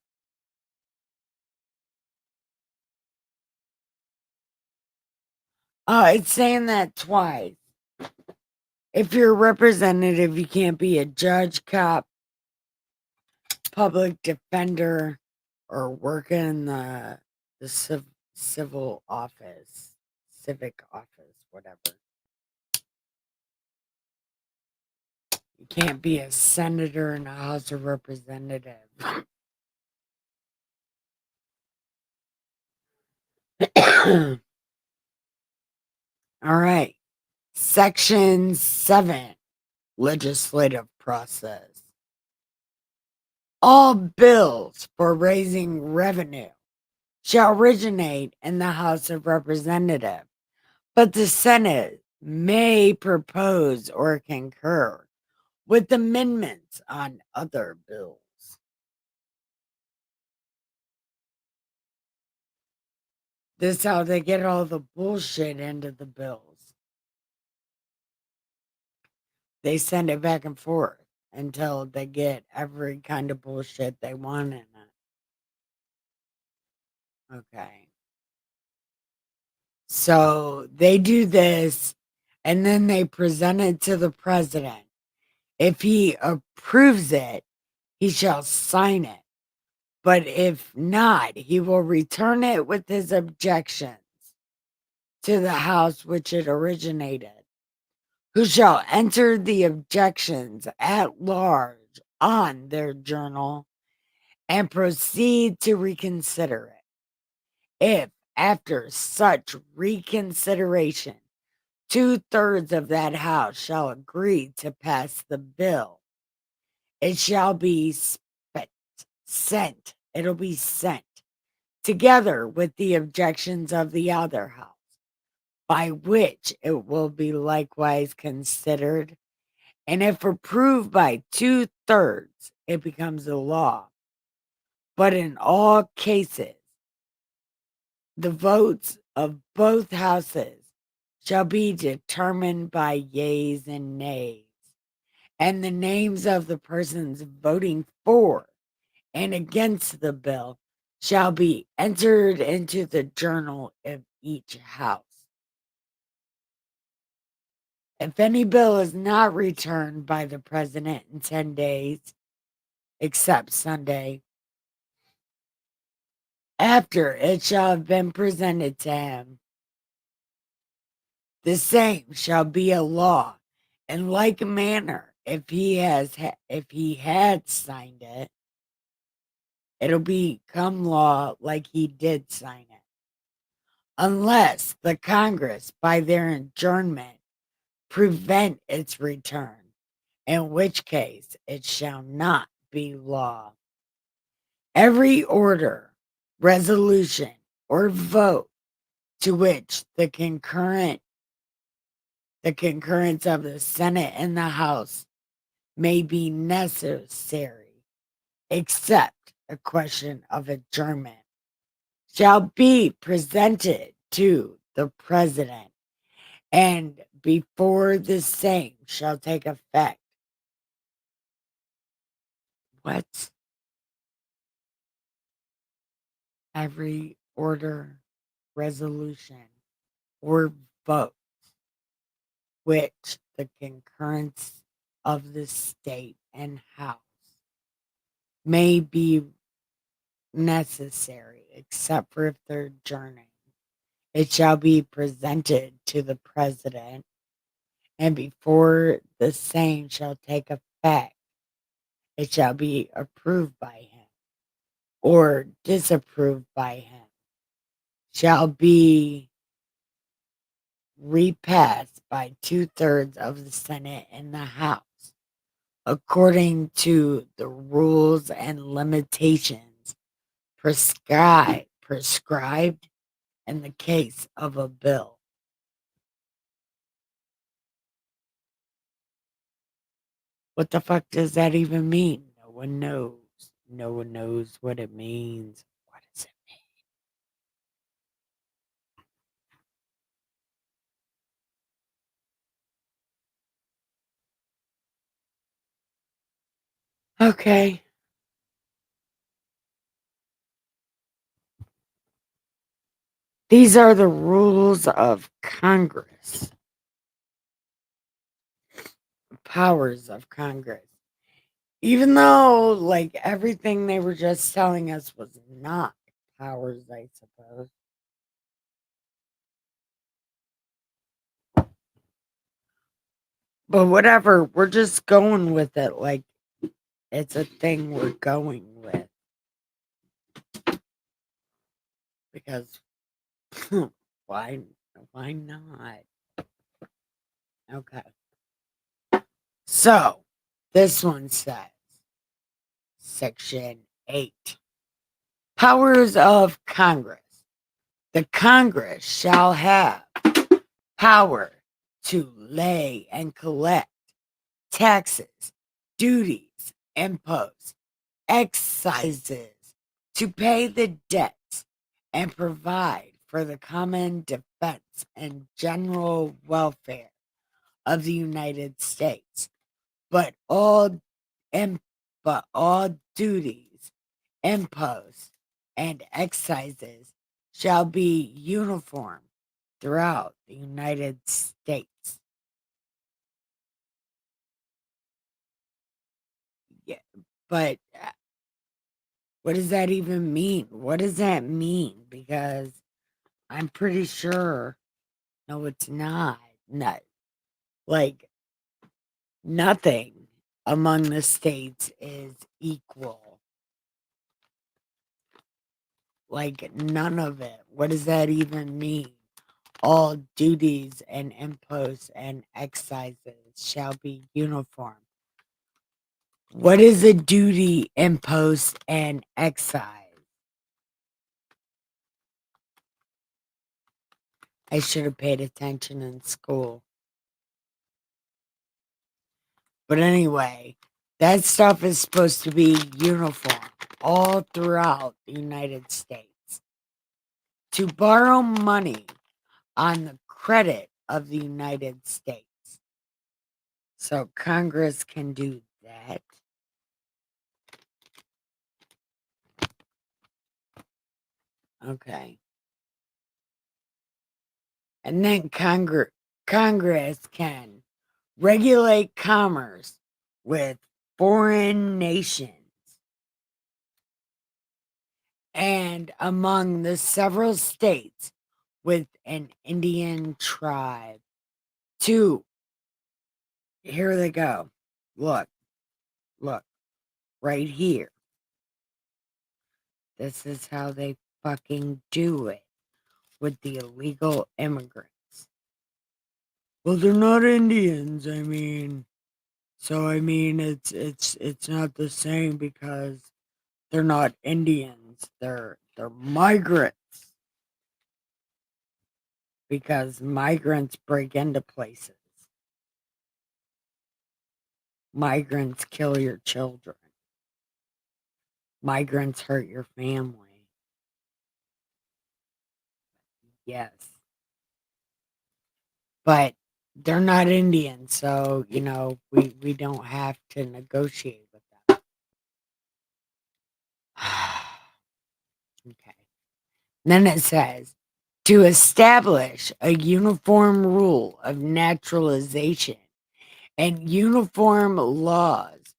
It's saying that twice. If you're a representative, you can't be a judge, cop, public defender, or work in the civil office, civic office, whatever. You can't be a senator in a House of Representatives. All right. Section 7, legislative process. All bills for raising revenue shall originate in the House of Representatives, but the Senate may propose or concur with amendments on other bills. This is how they get all the bullshit into the bills. They send it back and forth until they get every kind of bullshit they want in it. Okay. So they do this and then they present it to the president. If he approves it, he shall sign it. But if not, he will return it with his objections to the house which it originated, who shall enter the objections at large on their journal and proceed to reconsider it. If, after such reconsideration, 2/3 of that house shall agree to pass the bill, it shall be sent. It'll be sent together with the objections of the other house, by which it will be likewise considered. And if approved by 2/3, it becomes a law. But in all cases, the votes of both houses shall be determined by yeas and nays, and the names of the persons voting for and against the bill shall be entered into the journal of each house. If any bill is not returned by the president in 10 days, except Sunday, after it shall have been presented to him, the same shall be a law. In like manner, if he had signed it, It'll become law like he did sign it. Unless the Congress, by their adjournment, prevent its return, in which case it shall not be law. Every order, resolution, or vote to which the concurrence of the Senate and the House may be necessary, except a question of adjournment, shall be presented to the President, and before the same shall take effect. What? Every order, resolution, or vote which the concurrence of the state and house may be necessary, except for if they're adjourning. It shall be presented to the President, and before the same shall take effect, it shall be approved by him or disapproved by him, shall be repassed by 2/3 of the Senate and the House, according to the rules and limitations prescribed in the case of a bill. What the fuck does that even mean? No one knows. No one knows what it means. What does it mean? Okay. These are the rules of Congress, powers of Congress. Even though, like, everything they were just telling us was not powers, I suppose. But whatever, we're just going with it like it's a thing we're going with. Because why not? Okay. So this one says Section 8. Powers of Congress. The Congress shall have power to lay and collect taxes, duties, imposts, excises, to pay the debts, and provide for the common defense and general welfare of the United States. But all duties, imposts, and excises shall be uniform throughout the United States. Yeah, but what does that even mean? What does that mean? Because I'm pretty sure, no, it's not. Not like nothing among the states is equal. Like none of it. What does that even mean? All duties and imposts and excises shall be uniform. What is a duty, impost, and excise? I should have paid attention in school. But anyway, that stuff is supposed to be uniform all throughout the United States. To borrow money on the credit of the United States. So Congress can do that. Okay. And then Congress can regulate commerce with foreign nations and among the several states with an Indian tribe. Two, here they go. Look, right here. This is how they fucking do it with the illegal immigrants. Well, they're not Indians. I mean, so I mean, it's not the same because they're not Indians. They're migrants because migrants break into places. Migrants kill your children. Migrants hurt your family. Yes. But they're not Indian, so we don't have to negotiate with them. Okay. Then it says to establish a uniform rule of naturalization and uniform laws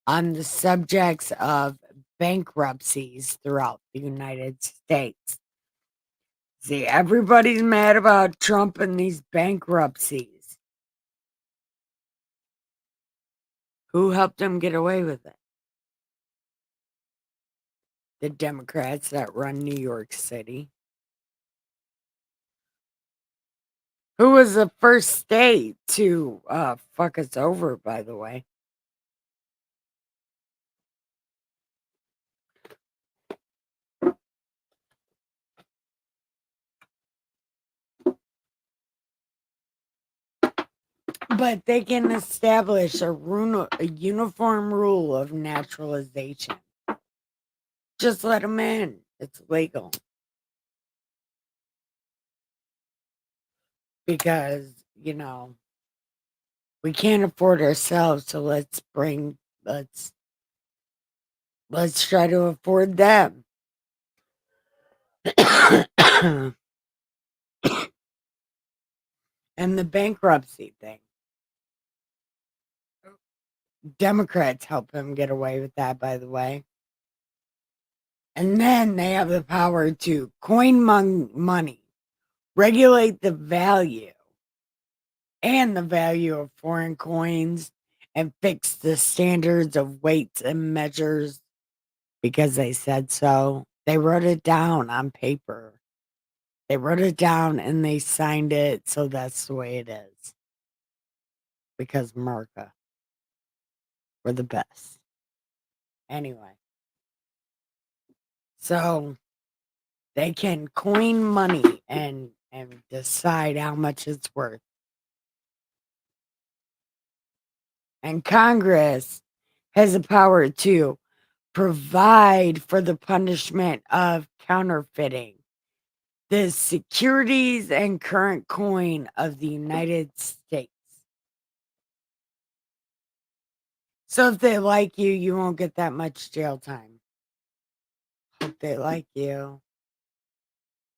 on the subjects of bankruptcies throughout the United States. See, everybody's mad about Trump and these bankruptcies. Who helped him get away with it? The Democrats that run New York City. Who was the first state to fuck us over, by the way? But they can establish a uniform rule of naturalization. Just let them in. It's legal. Because, we can't afford ourselves, so let's try to afford them. And the bankruptcy thing. Democrats help him get away with that, by the way. And then they have the power to coin money, regulate the value and the value of foreign coins, and fix the standards of weights and measures because they said so. They wrote it down on paper. They wrote it down and they signed it, so that's the way it is. Because America, we're the best. Anyway, so they can coin money and decide how much it's worth. And Congress has the power to provide for the punishment of counterfeiting the securities and current coin of the United States. So if they like you, you won't get that much jail time. Hope they like you.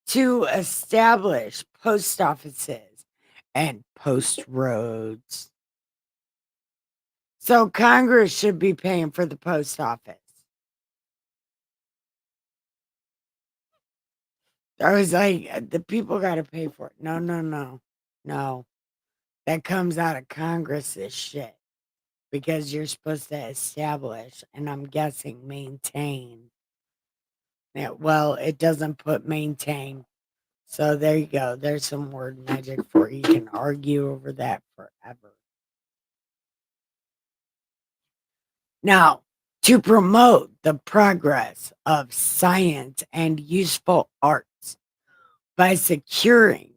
To establish post offices and post roads. So Congress should be paying for the post office. I was like, the people got to pay for it. No, no, no, no. That comes out of Congress's shit because you're supposed to establish, and I'm guessing maintain. Yeah, well, it doesn't put maintain. So there you go. There's some word magic for you. You can argue over that forever. Now, to promote the progress of science and useful arts by securing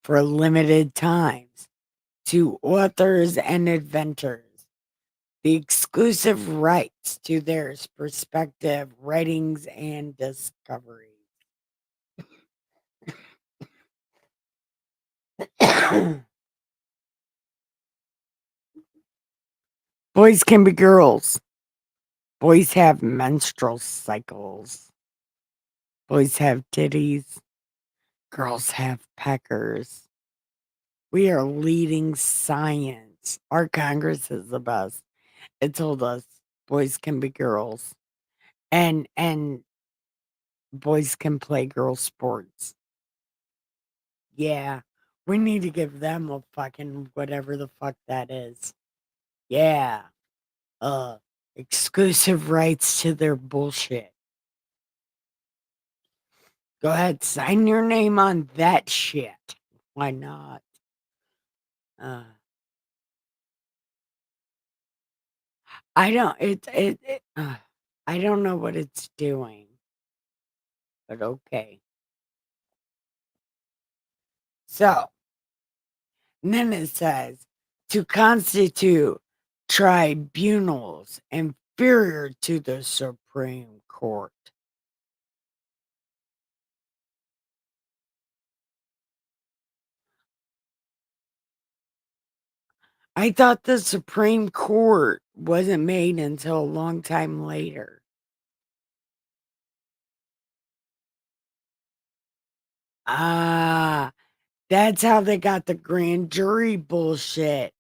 for limited times to authors and inventors the exclusive rights to their respective writings and discoveries. Boys can be girls. Boys have menstrual cycles. Boys have titties. Girls have peckers. We are leading science. Our Congress is the best. It told us boys can be girls. And boys can play girl sports. Yeah. We need to give them a fucking whatever the fuck that is. Yeah. Uh exclusive rights to their bullshit. Go ahead, sign your name on that shit. Why not? Uh, I don't I don't know what it's doing, but okay. So, and then it says to constitute tribunals inferior to the Supreme Court. I thought the Supreme Court wasn't made until a long time later. Ah, that's how they got the grand jury bullshit.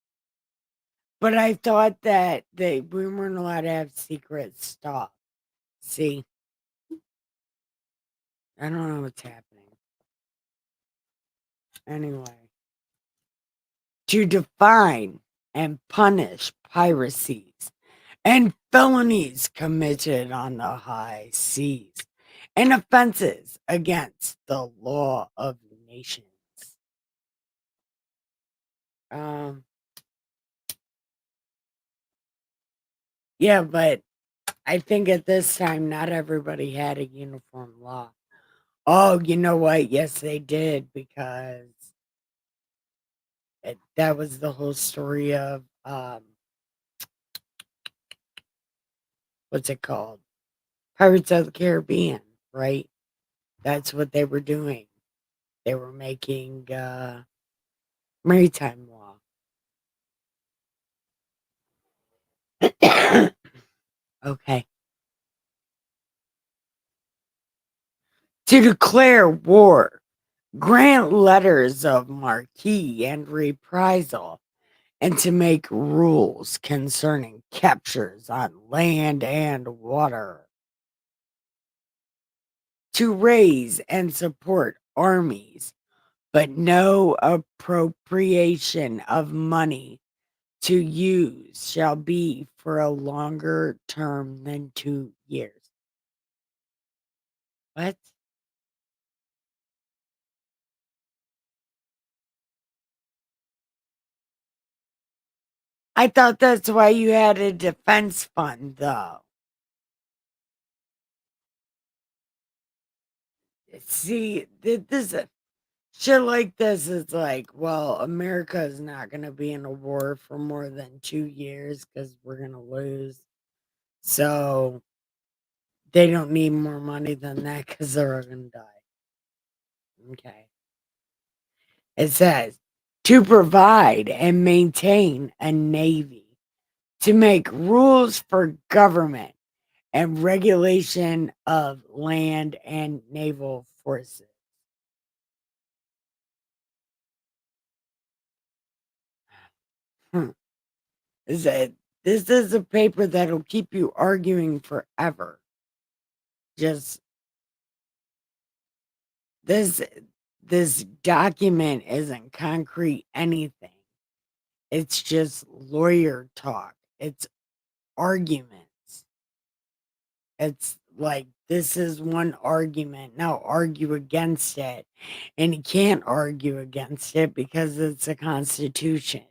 But I thought that we weren't allowed to have secret stuff. See, I don't know what's happening. Anyway, to define and punish piracies and felonies committed on the high seas and offenses against the law of nations. Um, yeah, but I think at this time, not everybody had a uniform law. Oh, you know what? Yes, they did, because that was the whole story of what's it called? Pirates of the Caribbean, right? That's what they were doing. They were making maritime law. Okay. To declare war, grant letters of marque and reprisal, and to make rules concerning captures on land and water. To raise and support armies, but no appropriation of money to use shall be for a longer term than 2 years. What? I thought that's why you had a defense fund, though. See, this shit like this is like, well, America is not going to be in a war for more than 2 years because we're going to lose. So they don't need more money than that because they're going to die. Okay. It says to provide and maintain a navy, to make rules for government and regulation of land and naval forces. Hmm. Is it, this is a paper that'll keep you arguing forever. Just this this document isn't concrete anything. It's just lawyer talk. It's arguments. It's like, this is one argument. Now argue against it. And you can't argue against it because it's a constitution.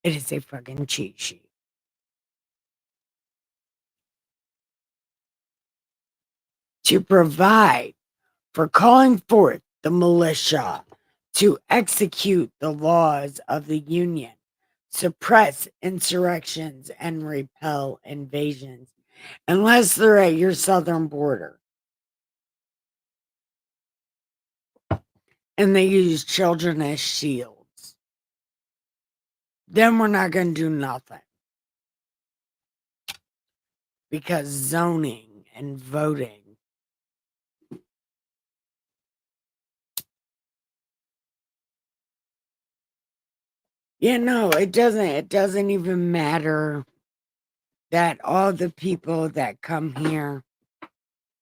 It is a fucking cheat sheet. To provide for calling forth the militia to execute the laws of the Union, suppress insurrections, and repel invasions, unless they're at your southern border. And they use children as shields. Then we're not going to do nothing. Because zoning and voting. Yeah, no, it doesn't. It doesn't even matter that all the people that come here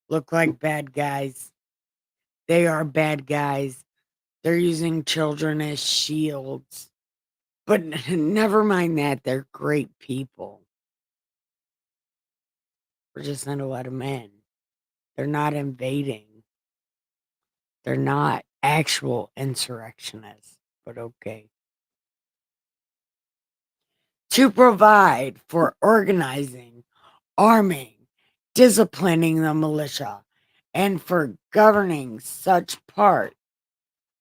look like bad guys. They are bad guys. They're using children as shields. But never mind that. They're great people. We're just not a lot of men. They're not invading. They're not actual insurrectionists, but okay. To provide for organizing, arming, disciplining the militia, and for governing such part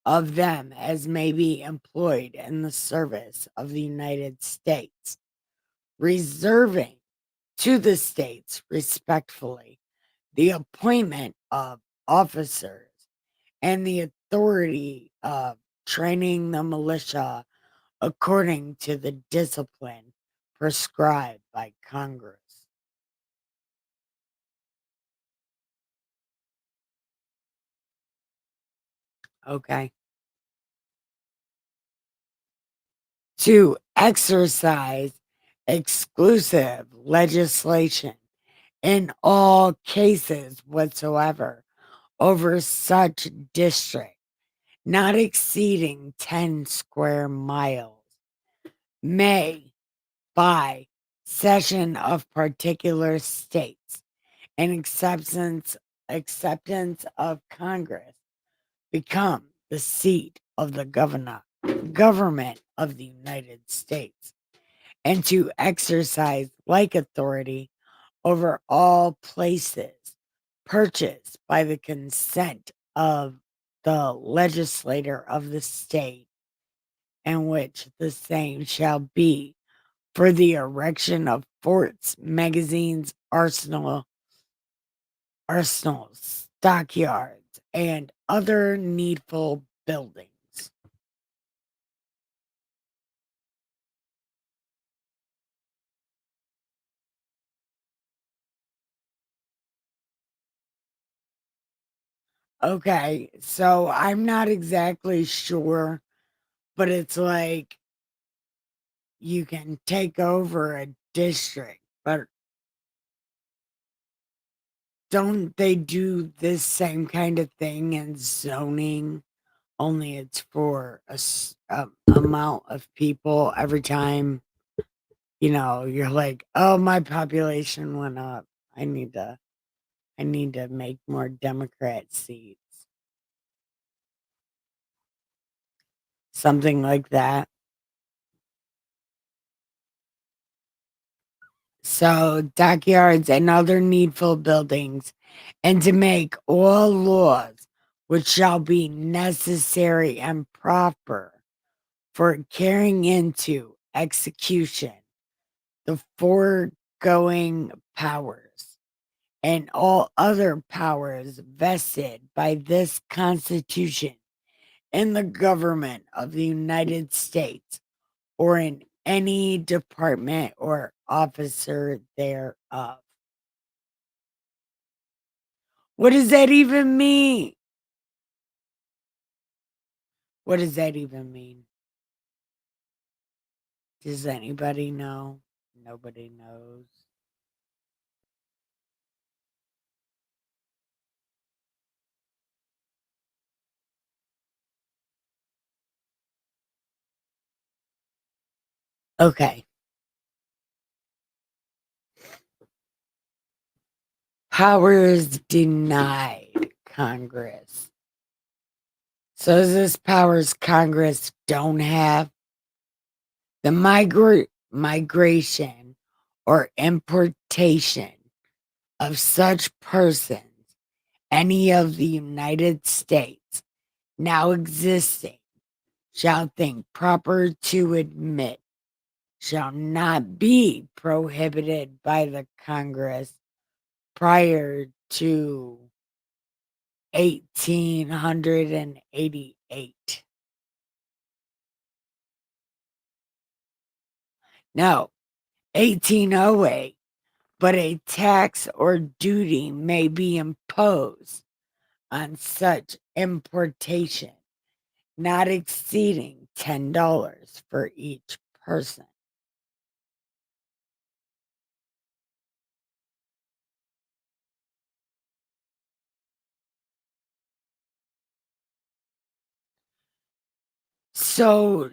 of them as may be employed in the service of the United States, reserving to the states respectfully the appointment of officers and the authority of training the militia according to the discipline prescribed by Congress. Okay. To exercise exclusive legislation in all cases whatsoever over such district, not exceeding 10 square miles, may, by session of particular states and acceptance of Congress, become the seat of the government of the United States, and to exercise like authority over all places purchased by the consent of the legislator of the state, in which the same shall be for the erection of forts, magazines, arsenals, stockyards, and other needful buildings. Okay, so I'm not exactly sure, but it's like you can take over a district, but don't they do this same kind of thing in zoning? Only it's for a amount of people every time, you're like, oh, my population went up. I need to I need to make more Democrat seats. Something like that. So, dockyards and other needful buildings, and to make all laws which shall be necessary and proper for carrying into execution the foregoing powers and all other powers vested by this Constitution in the government of the United States or in any department or officer thereof. What does that even mean? What does that even mean? Does anybody know? Nobody knows. Okay. Powers denied Congress. So is this powers Congress don't have? The migration or importation of such persons, any of the United States now existing, shall think proper to admit, shall not be prohibited by the Congress prior to 1888. No, 1808, but a tax or duty may be imposed on such importation, not exceeding $10 for each person. So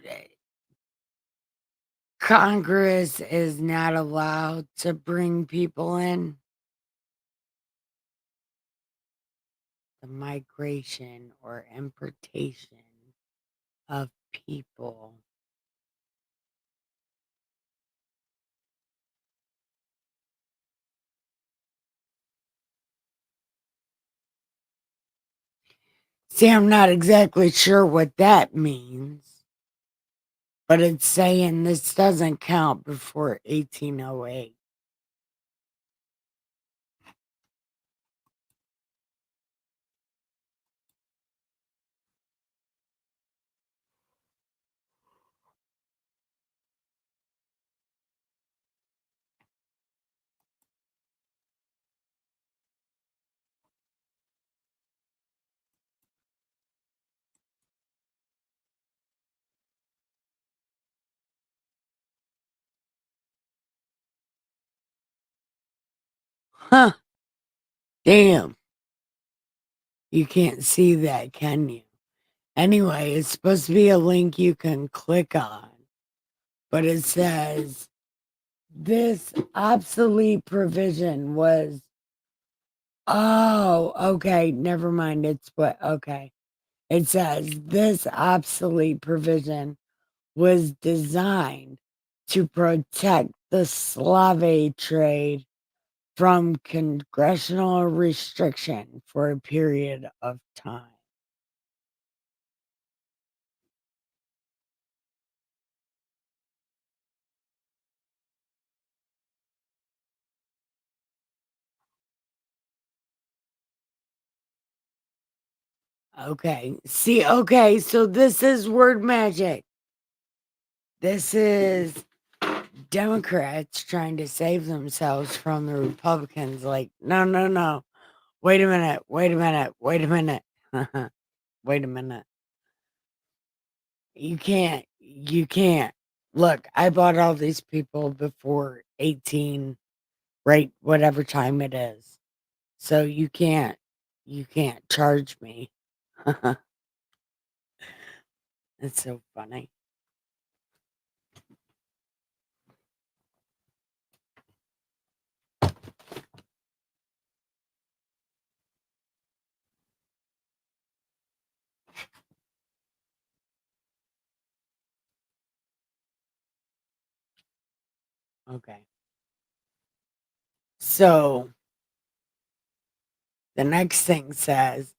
Congress is not allowed to bring people in. the migration or importation of people. See, I'm not exactly sure what that means, but it's saying this doesn't count before 1808. Huh, damn. You can't see that, can you? Anyway, it's supposed to be a link you can click on, but it says this obsolete provision was. Oh, okay. Never mind. It's what, okay. It says this obsolete provision was designed to protect the slave trade from congressional restriction for a period of time. Okay. See, okay. So this is word magic. This is Democrats trying to save themselves from the Republicans. Like, no, no, no. Wait a minute. Wait a minute. Wait a minute. Wait a minute. You can't. You can't. Look, I bought all these people before 18, right? Whatever time it is. So you can't charge me. It's so funny. Okay. So the next thing says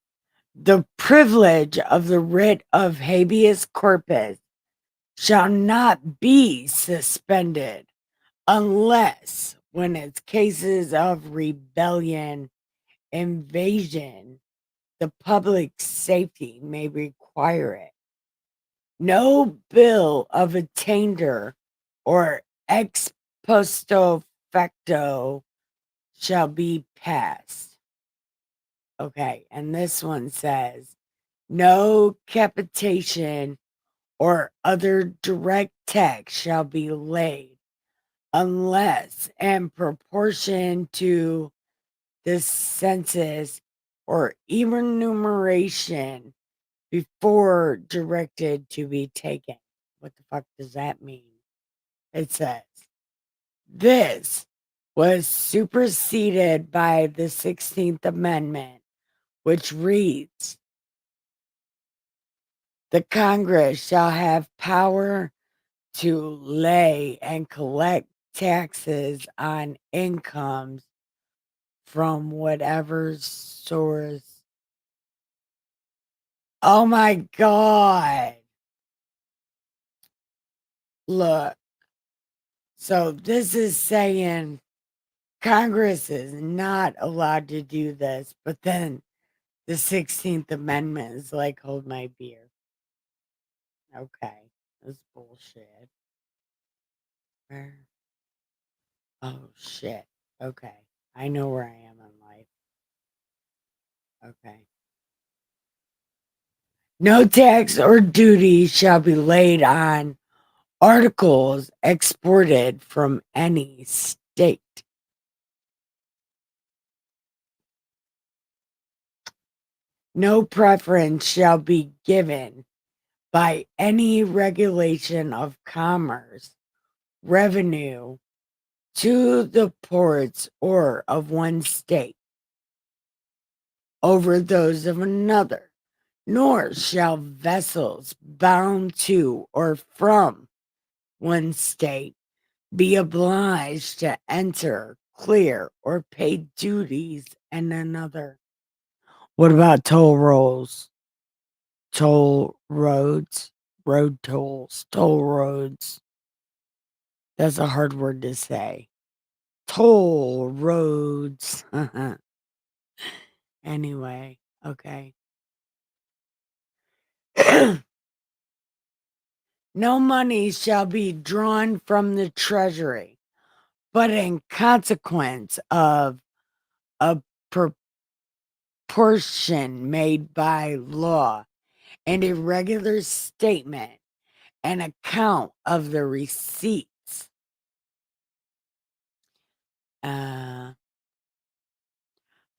the privilege of the writ of habeas corpus shall not be suspended unless when it's cases of rebellion, invasion, the public safety may require it. No bill of attainder or ex post facto shall be passed. Okay, and this one says no capitation or other direct tax shall be laid unless in proportion to the census or enumeration before directed to be taken. What the fuck does that mean? It says this was superseded by the 16th Amendment, which reads the Congress shall have power to lay and collect taxes on incomes from whatever source. Oh my God. Look, so this is saying Congress is not allowed to do this, but then the 16th Amendment is like, hold my beer. Okay, that's bullshit. Where? Oh, shit. Okay, I know where I am in life. Okay. No tax or duty shall be laid on articles exported from any state. No preference shall be given by any regulation of commerce, revenue to the ports or of one state. over those of another, nor shall vessels bound to or from one state be obliged to enter, clear, or pay duties in another. What about toll rolls, toll roads, road tolls, toll roads? That's a hard word to say. Toll roads. Anyway, okay. No money shall be drawn from the treasury, but in consequence of a proportion made by law and a regular statement and account of the receipts.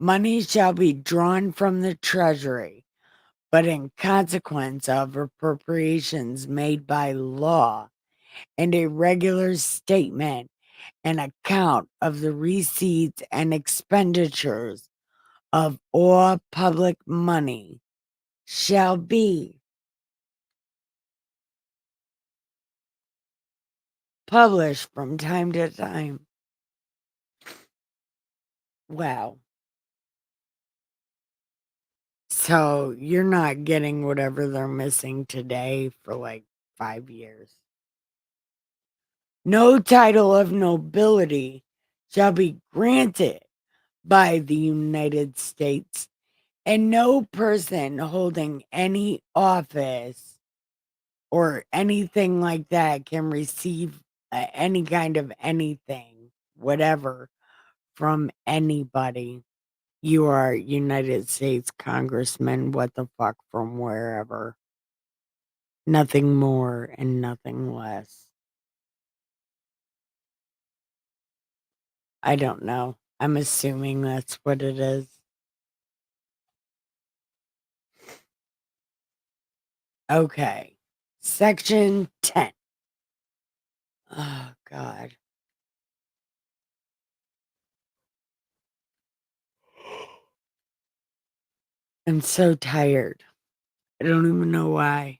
Money shall be drawn from the treasury, but in consequence of appropriations made by law and a regular statement and account of the receipts and expenditures of all public money shall be published from time to time. Wow. So you're not getting whatever they're missing today for like 5 years. No title of nobility shall be granted by the United States, and no person holding any office or anything like that can receive any kind of anything, whatever, from anybody. You are United States Congressman, what the fuck, from wherever. Nothing more and nothing less. I don't know. I'm assuming that's what it is. Okay. Section 10. Oh, God. I'm so tired. I don't even know why.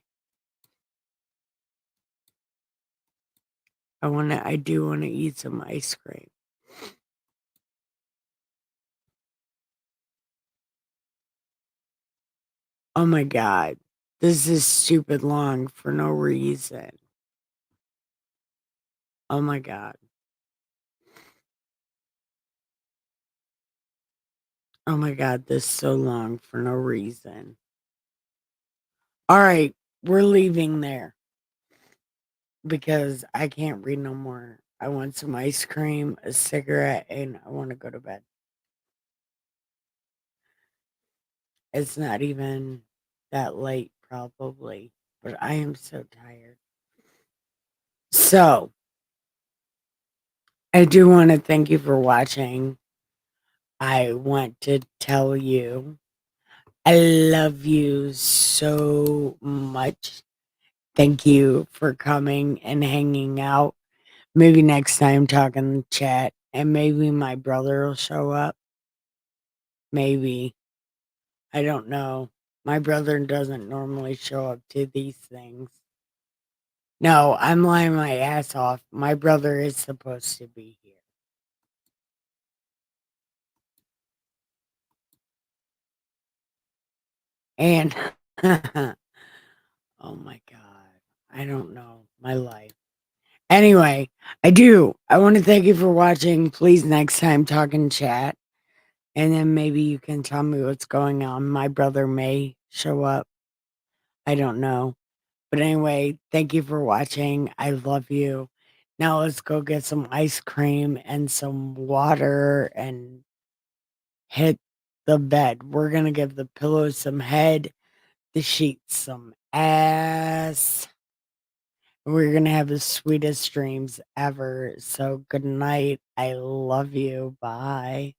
I do want to eat some ice cream. Oh my God. This is stupid long for no reason. Oh my God. Oh my God. This is so long for no reason. All right. We're leaving there because I can't read no more. I want some ice cream, a cigarette, and I want to go to bed. It's not even that late, probably, but I am so tired. So, I do want to thank you for watching. I want to tell you I love you so much. Thank you for coming and hanging out. Maybe next time talk in the chat, and maybe my brother will show up. Maybe. I don't know. My brother doesn't normally show up to these things. No, I'm lying my ass off. My brother is supposed to be here. And oh my God, I don't know my life. Anyway, I want to thank you for watching. Please next time talk in chat. And then maybe you can tell me what's going on. My brother may show up. I don't know. But anyway, thank you for watching. I love you. Now let's go get some ice cream and some water and hit the bed. We're going to give the pillows some head, the sheets some ass. We're going to have the sweetest dreams ever. So good night. I love you. Bye.